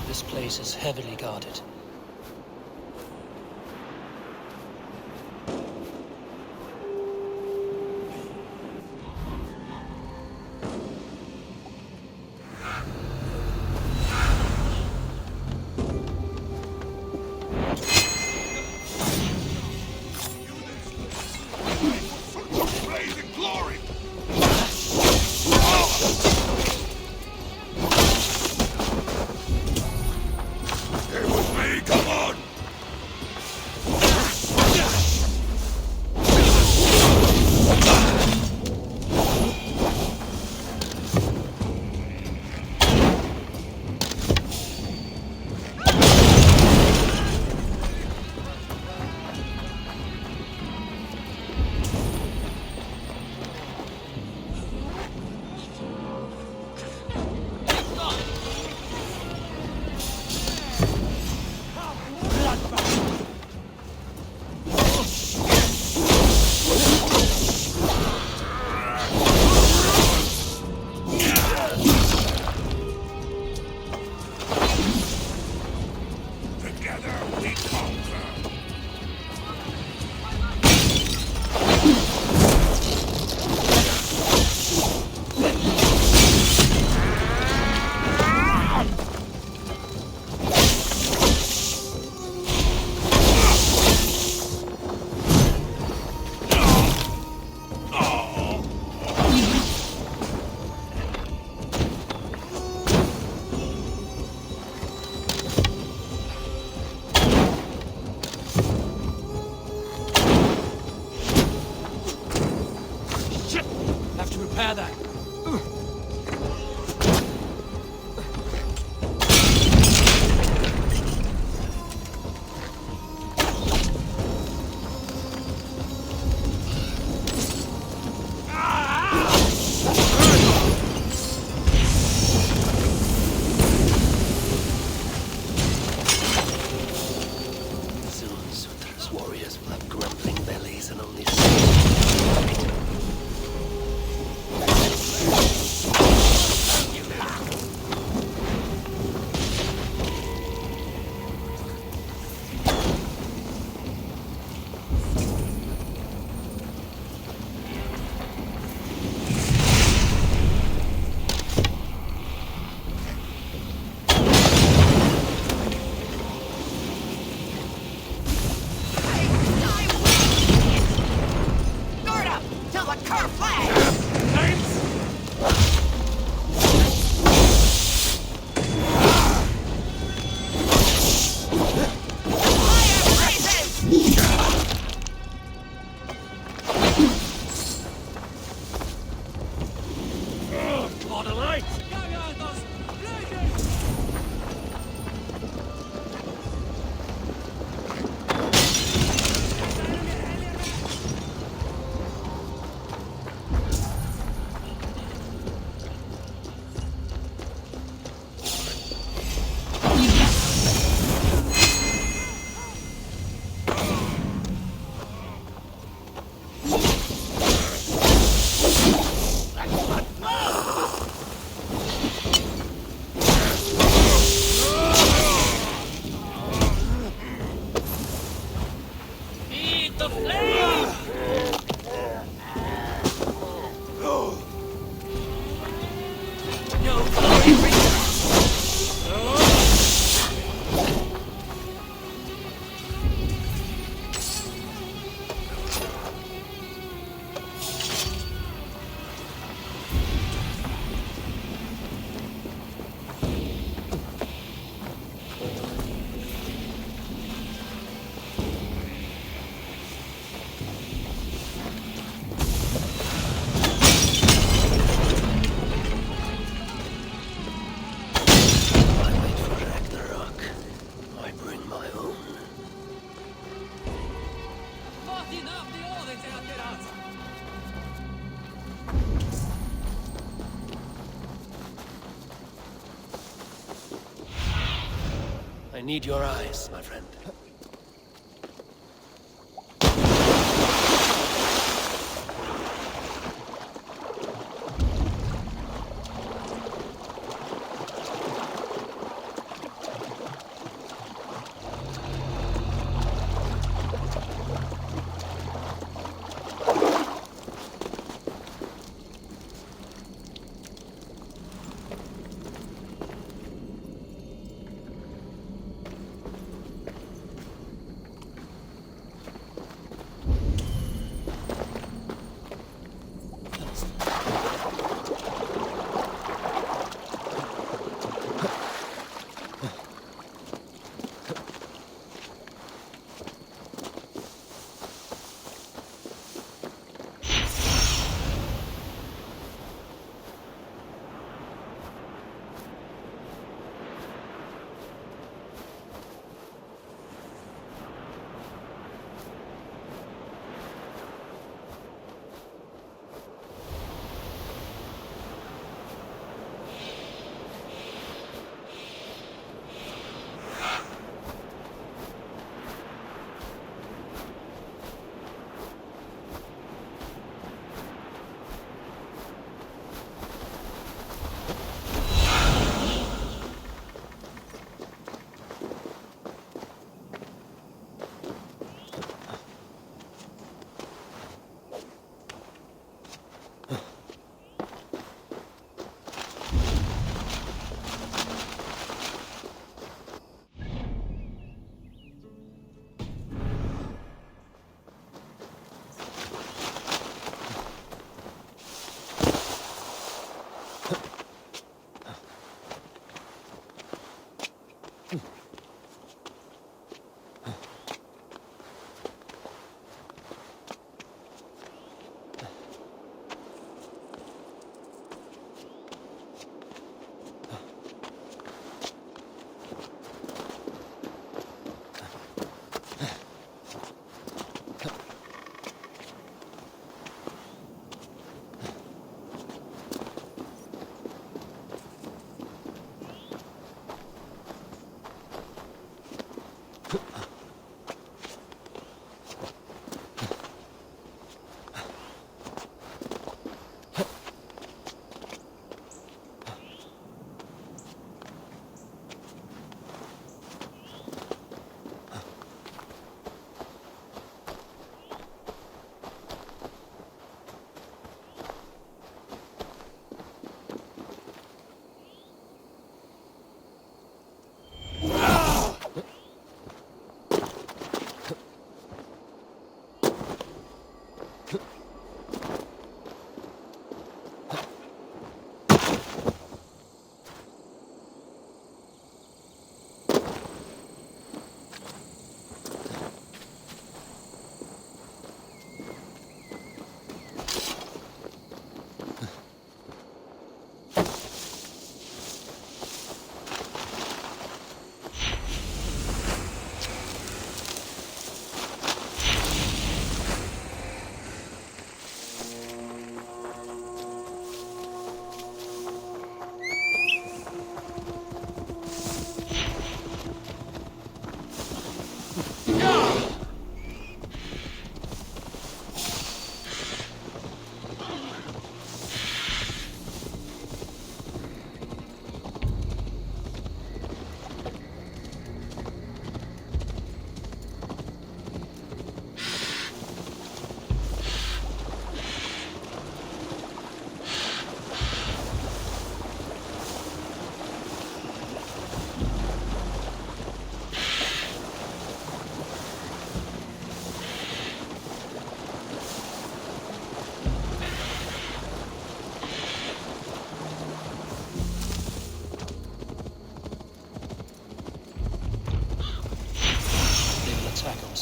This place is heavily guarded. It was me! Have to repair that. Soon Sutra's warriors will have grumbling bellies and only Ragnarock. I bring my own. I need your eyes, my friend.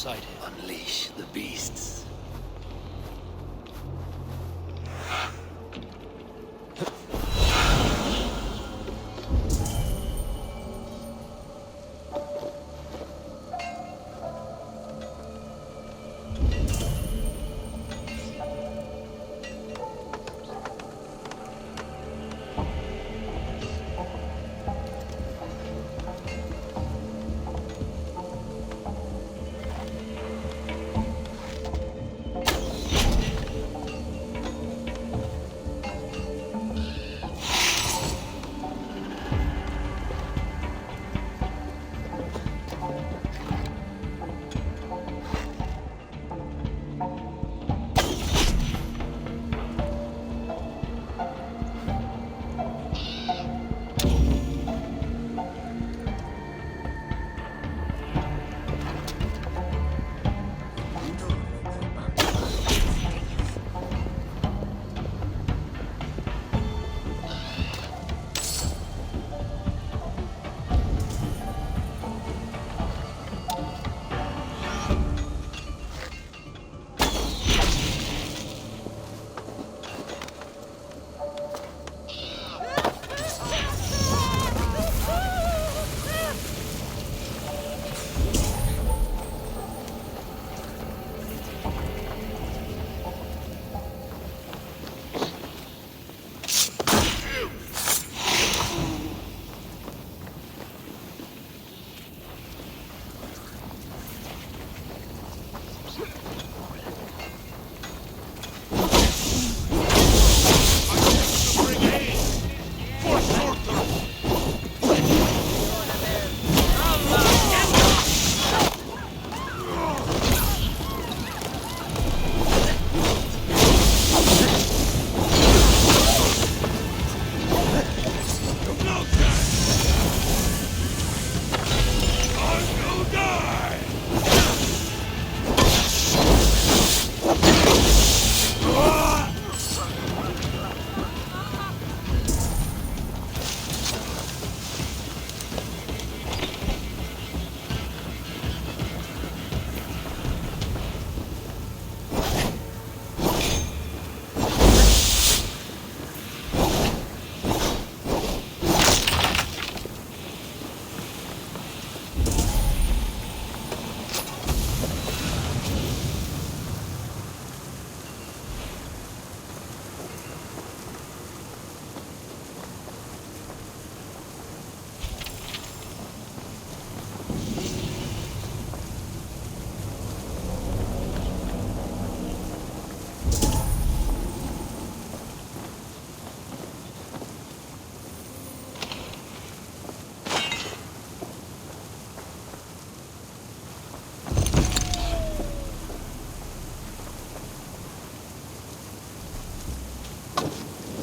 alongside him. Unleash the beasts.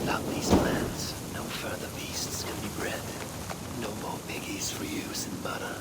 Without these plans, no further beasts can be bred. No more piggies for you, SINMARA.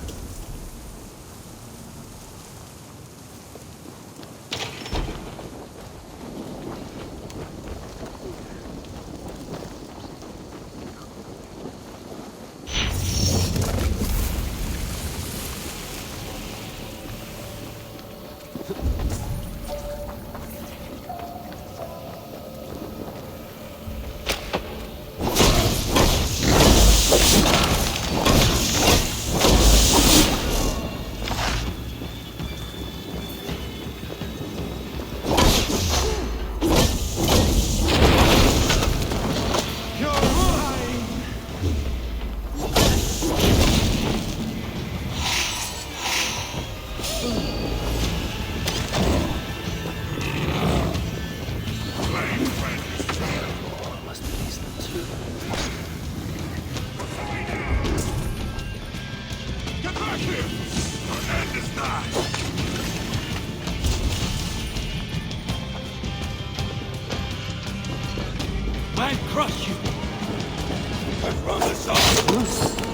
I crush you! From the sun!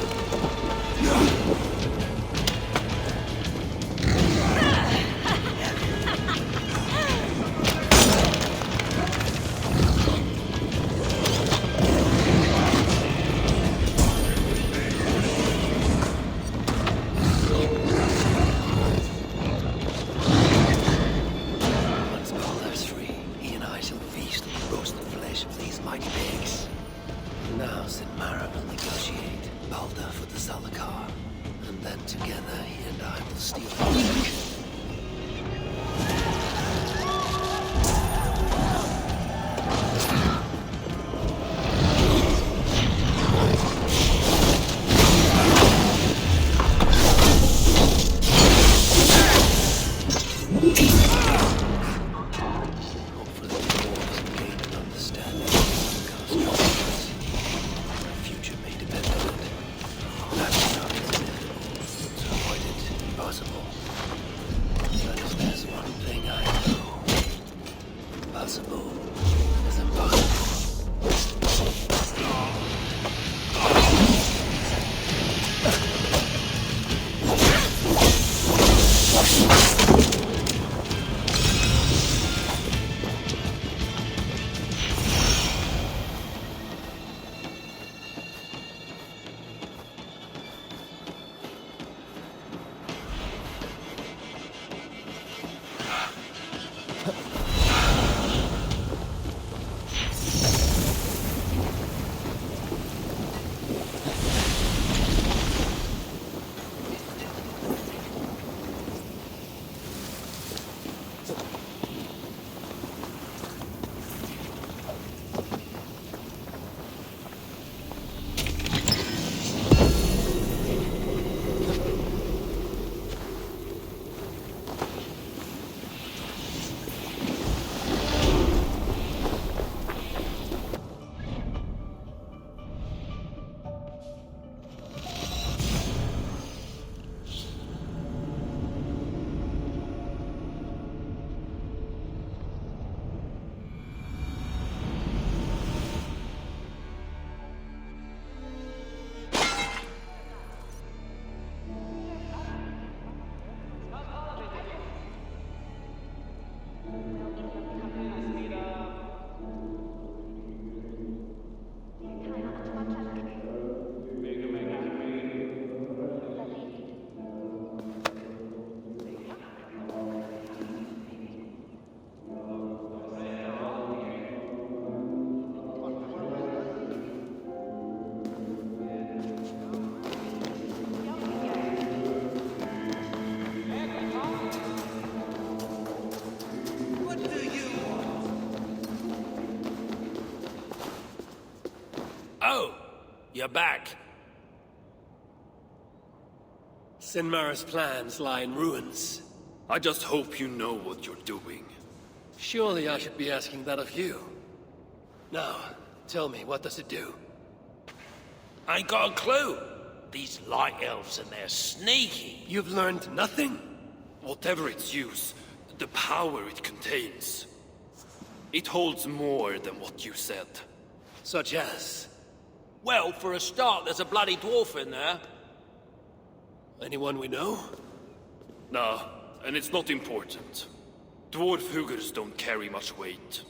finish with these mighty pigs. Now SINMARA will negotiate Balder for the Zalakar. And then together he and I will steal it back. You're back. SINMARA's plans lie in ruins. I just hope you know what you're doing. Surely I should be asking that of you. Now, tell me, what does it do? I ain't got a clue. These light elves and they're sneaky. You've learned nothing? Whatever its use, the power it contains, it holds more than what you said. Such as? Well, for a start, there's a bloody dwarf in there. Anyone we know? Nah, and it's not important. Dwarf Hugers don't carry much weight.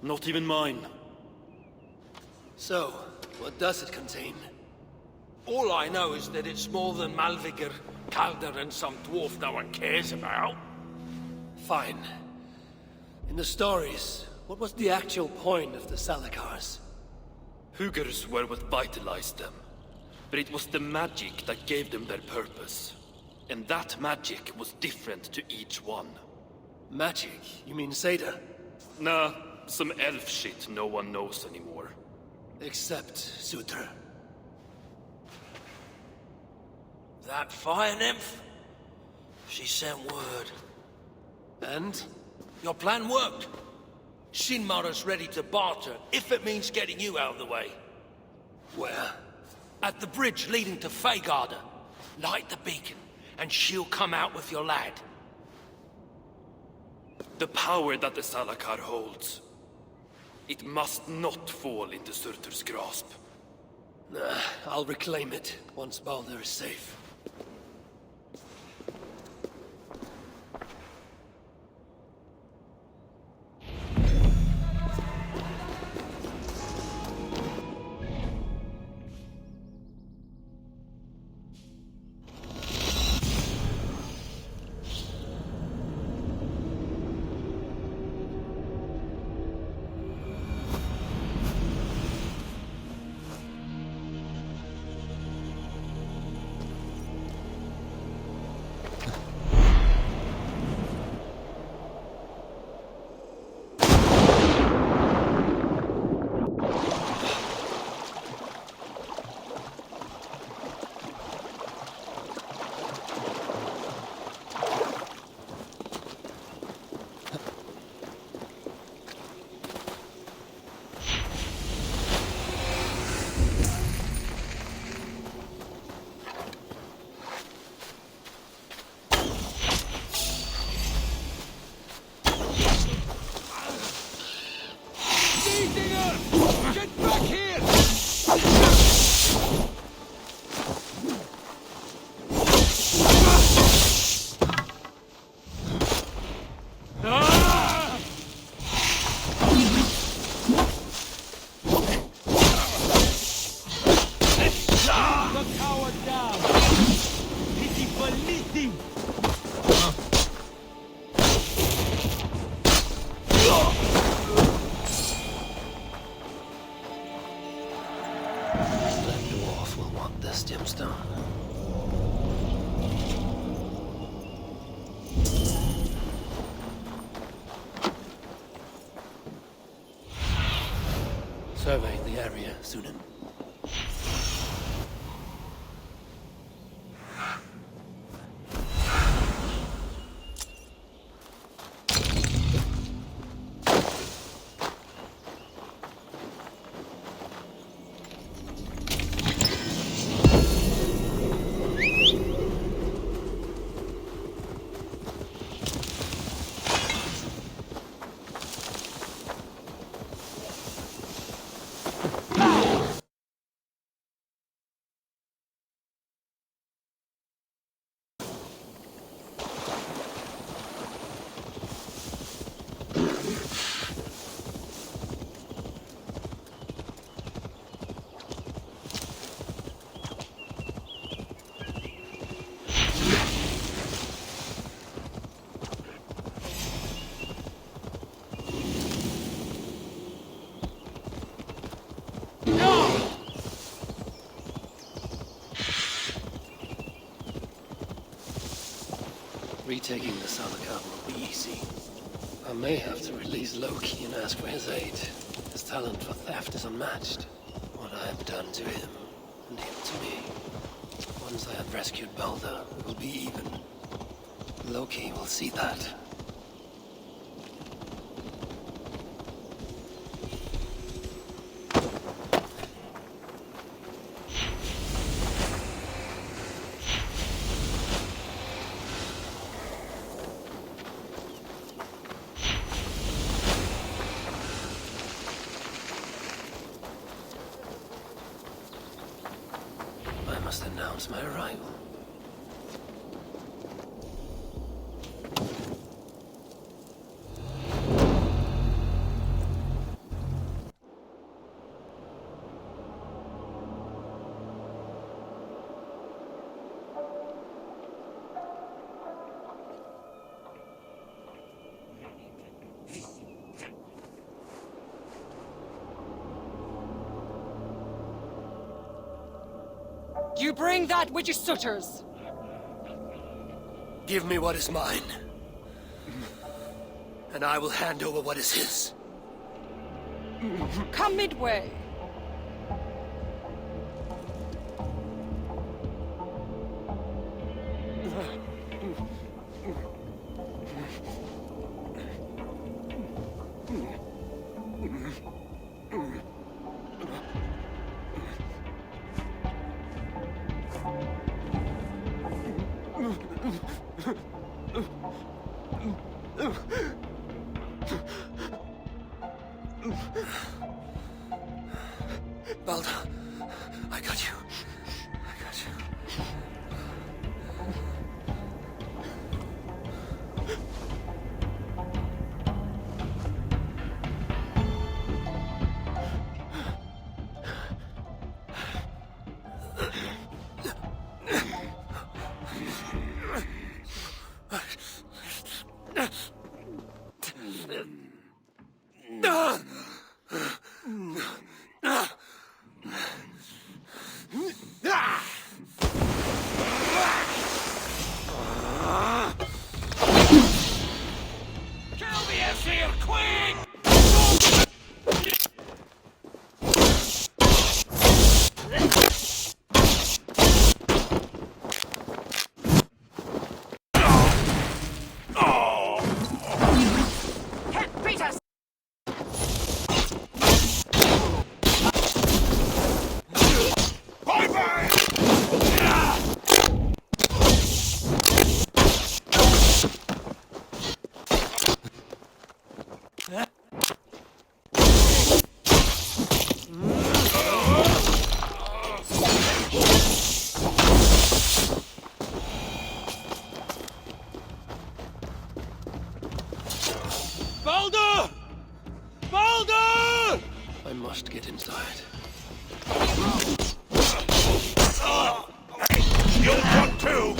Not even mine. So, what does it contain? All I know is that it's more than Malvigr, Calder, and some dwarf no one cares about. Fine. In the stories, what was the actual point of the Zalakars? Hugers were what vitalized them. But it was the magic that gave them their purpose. And that magic was different to each one. Magic? You mean Seder? Nah, some elf shit no one knows anymore. Except Sutra. That fire nymph? She sent word. And? Your plan worked. SINMARA's ready to barter, if it means getting you out of the way. Where? At the bridge leading to Feygarda. Light the beacon, and she'll come out with your lad. The power that the Zalakar holds, it must not fall into Surtur's grasp. Nah, I'll reclaim it once Balder is safe. Here! Get back here! Surveying the area, Sunan. Retaking the Salakab will be easy. I may have to release Loki and ask for his aid. His talent for theft is unmatched. What I have done to him, and him to me. Once I have rescued Balder, we will be even. Loki will see that. Announce my arrival. You bring that which is Sutter's. Give me what is mine, and I will hand over what is his. Come midway. Balder, I got you. I got you. must get inside. You'll come too!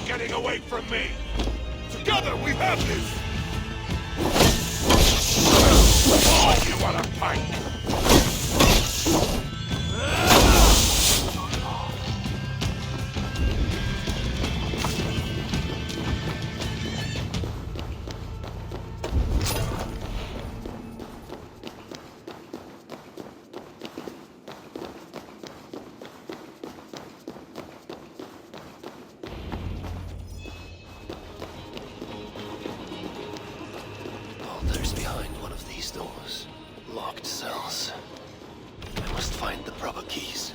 Getting away from me! Together we have this! Oh, you want a fight? There's behind one of these doors. Locked cells. I must find the proper keys.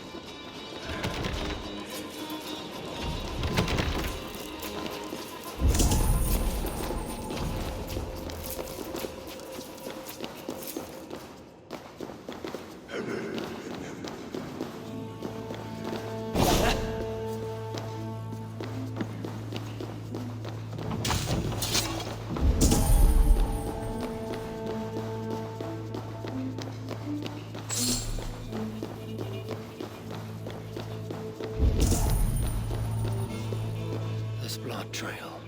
Blood trail.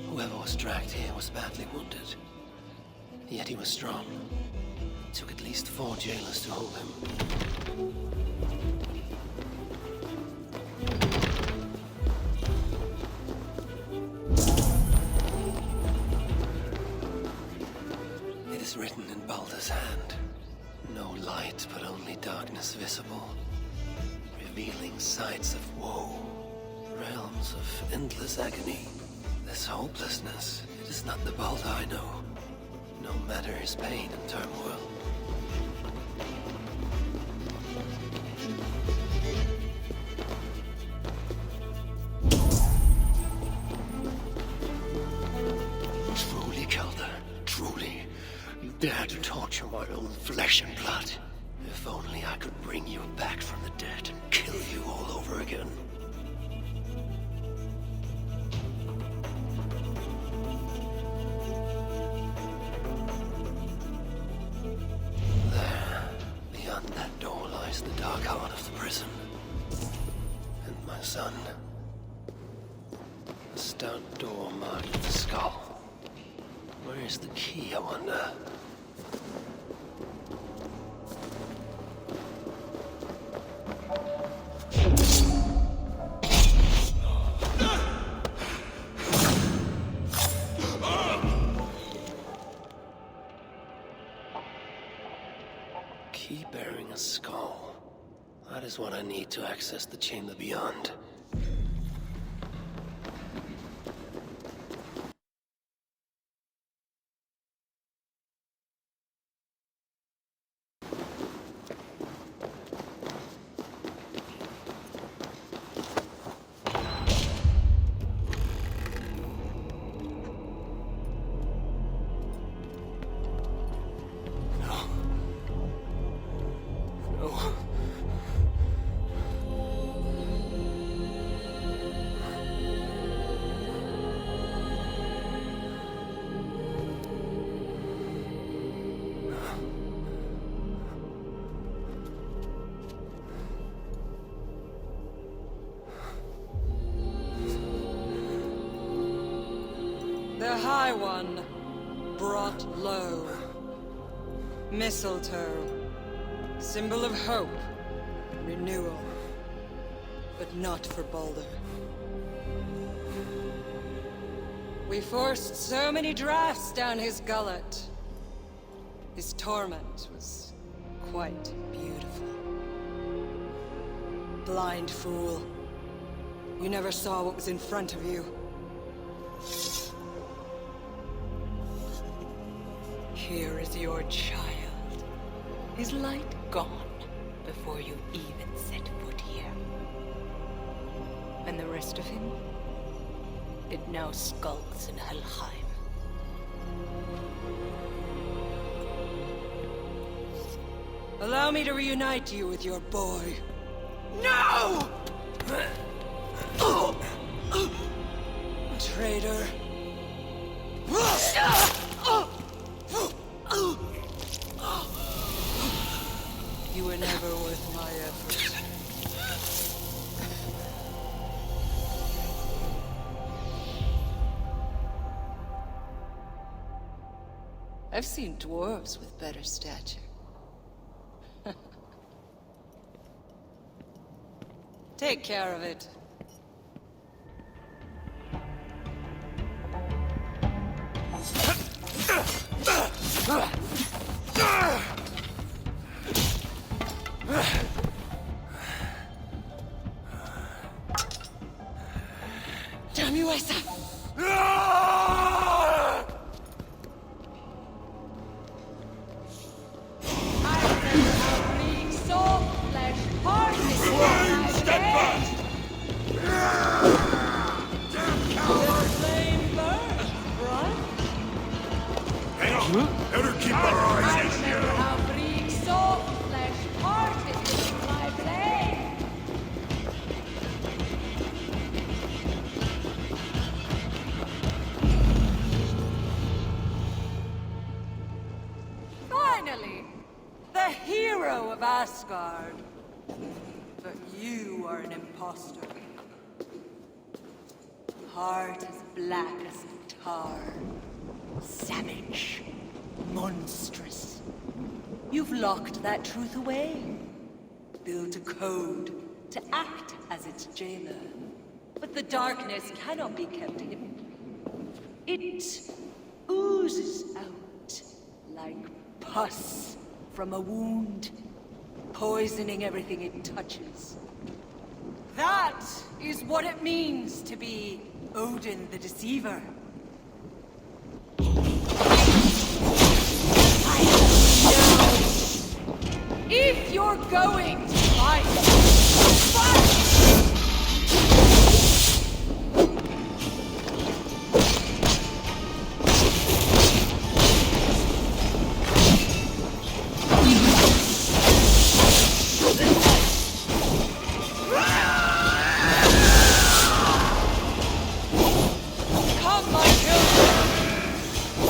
Whoever was dragged here was badly wounded. Yet he was strong. It took at least 4 jailers to hold him. It is written in Baldur's hand. No light, but only darkness visible. Revealing sights of woe. Realms of endless agony. This hopelessness, it is not the Baldur I know. No matter his pain and turmoil. Truly, Kelder, truly. You dare to torture my own flesh and blood. If only I could bring you back from the dead and kill you all over again. The dark heart of the prison. And my son. A stout door marked with a skull. Where is the key, I wonder? Key bearing a skull. That is what I need to access the chamber beyond. No. High One brought low. Mistletoe, symbol of hope, renewal, but not for Baldur. We forced so many drafts down his gullet. His torment was quite beautiful. Blind fool. You never saw what was in front of you. Here is your child. His light gone before you even set foot here. And the rest of him? It now skulks in Helheim. Allow me to reunite you with your boy. No! Traitor. You were never worth my effort. I've seen dwarves with better stature. Take care of it. Damn you, Asa! Better keep our eyes in here. Finally, the hero of Asgard. But you are an imposter. Heart as black as tar. Savage. Monstrous. You've locked that truth away. Built a code to act as its jailer. But the darkness cannot be kept hidden. It oozes out like pus from a wound, poisoning everything it touches. That is what it means to be Odin the Deceiver. If you're going to fight, fight! Come, my children!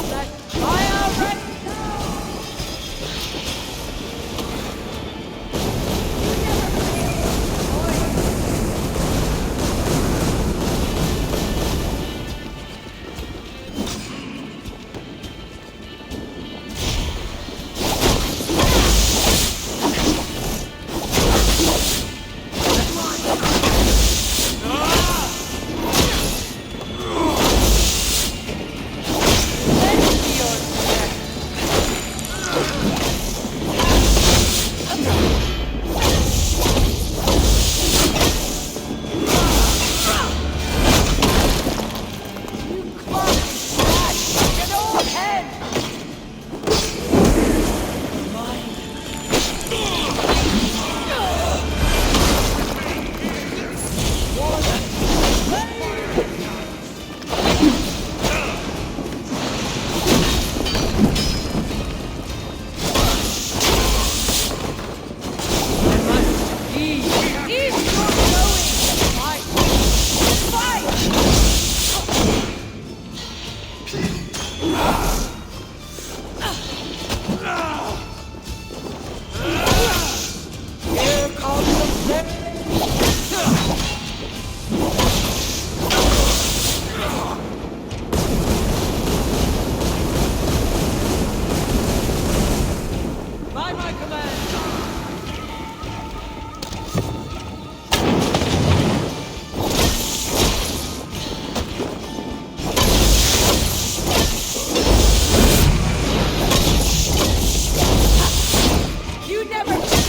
Let fire rest down! my command! You never...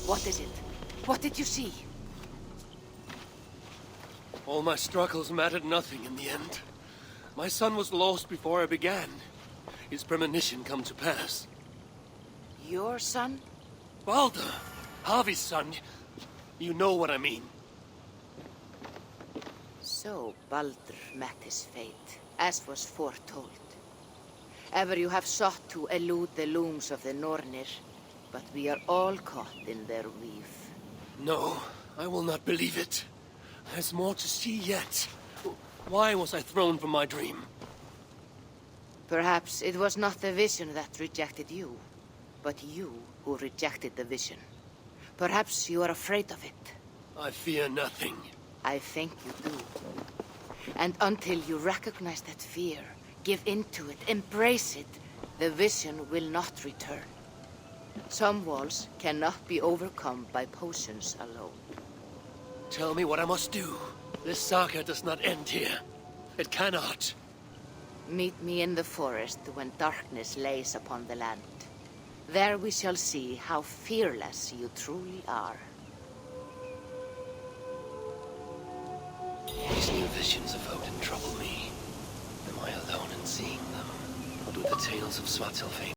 What is it? What did you see? All my struggles mattered nothing in the end. My son was lost before I began. His premonition come to pass. Your son? Baldur, Harvey's son. You know what I mean. So Baldur met his fate, as was foretold. Ever you have sought to elude the looms of the Nornir, but we are all caught in their weave. No, I will not believe it. There's more to see yet. Why was I thrown from my dream? Perhaps it was not the vision that rejected you, but you who rejected the vision. Perhaps you are afraid of it. I fear nothing. I think you do. And until you recognize that fear, give in to it, embrace it, the vision will not return. Some walls cannot be overcome by potions alone. Tell me what I must do. This saga does not end here. It cannot. Meet me in the forest when darkness lays upon the land. There we shall see how fearless you truly are. These new visions of Odin trouble me. Am I alone in seeing them? Or do the tales of Svartalfheim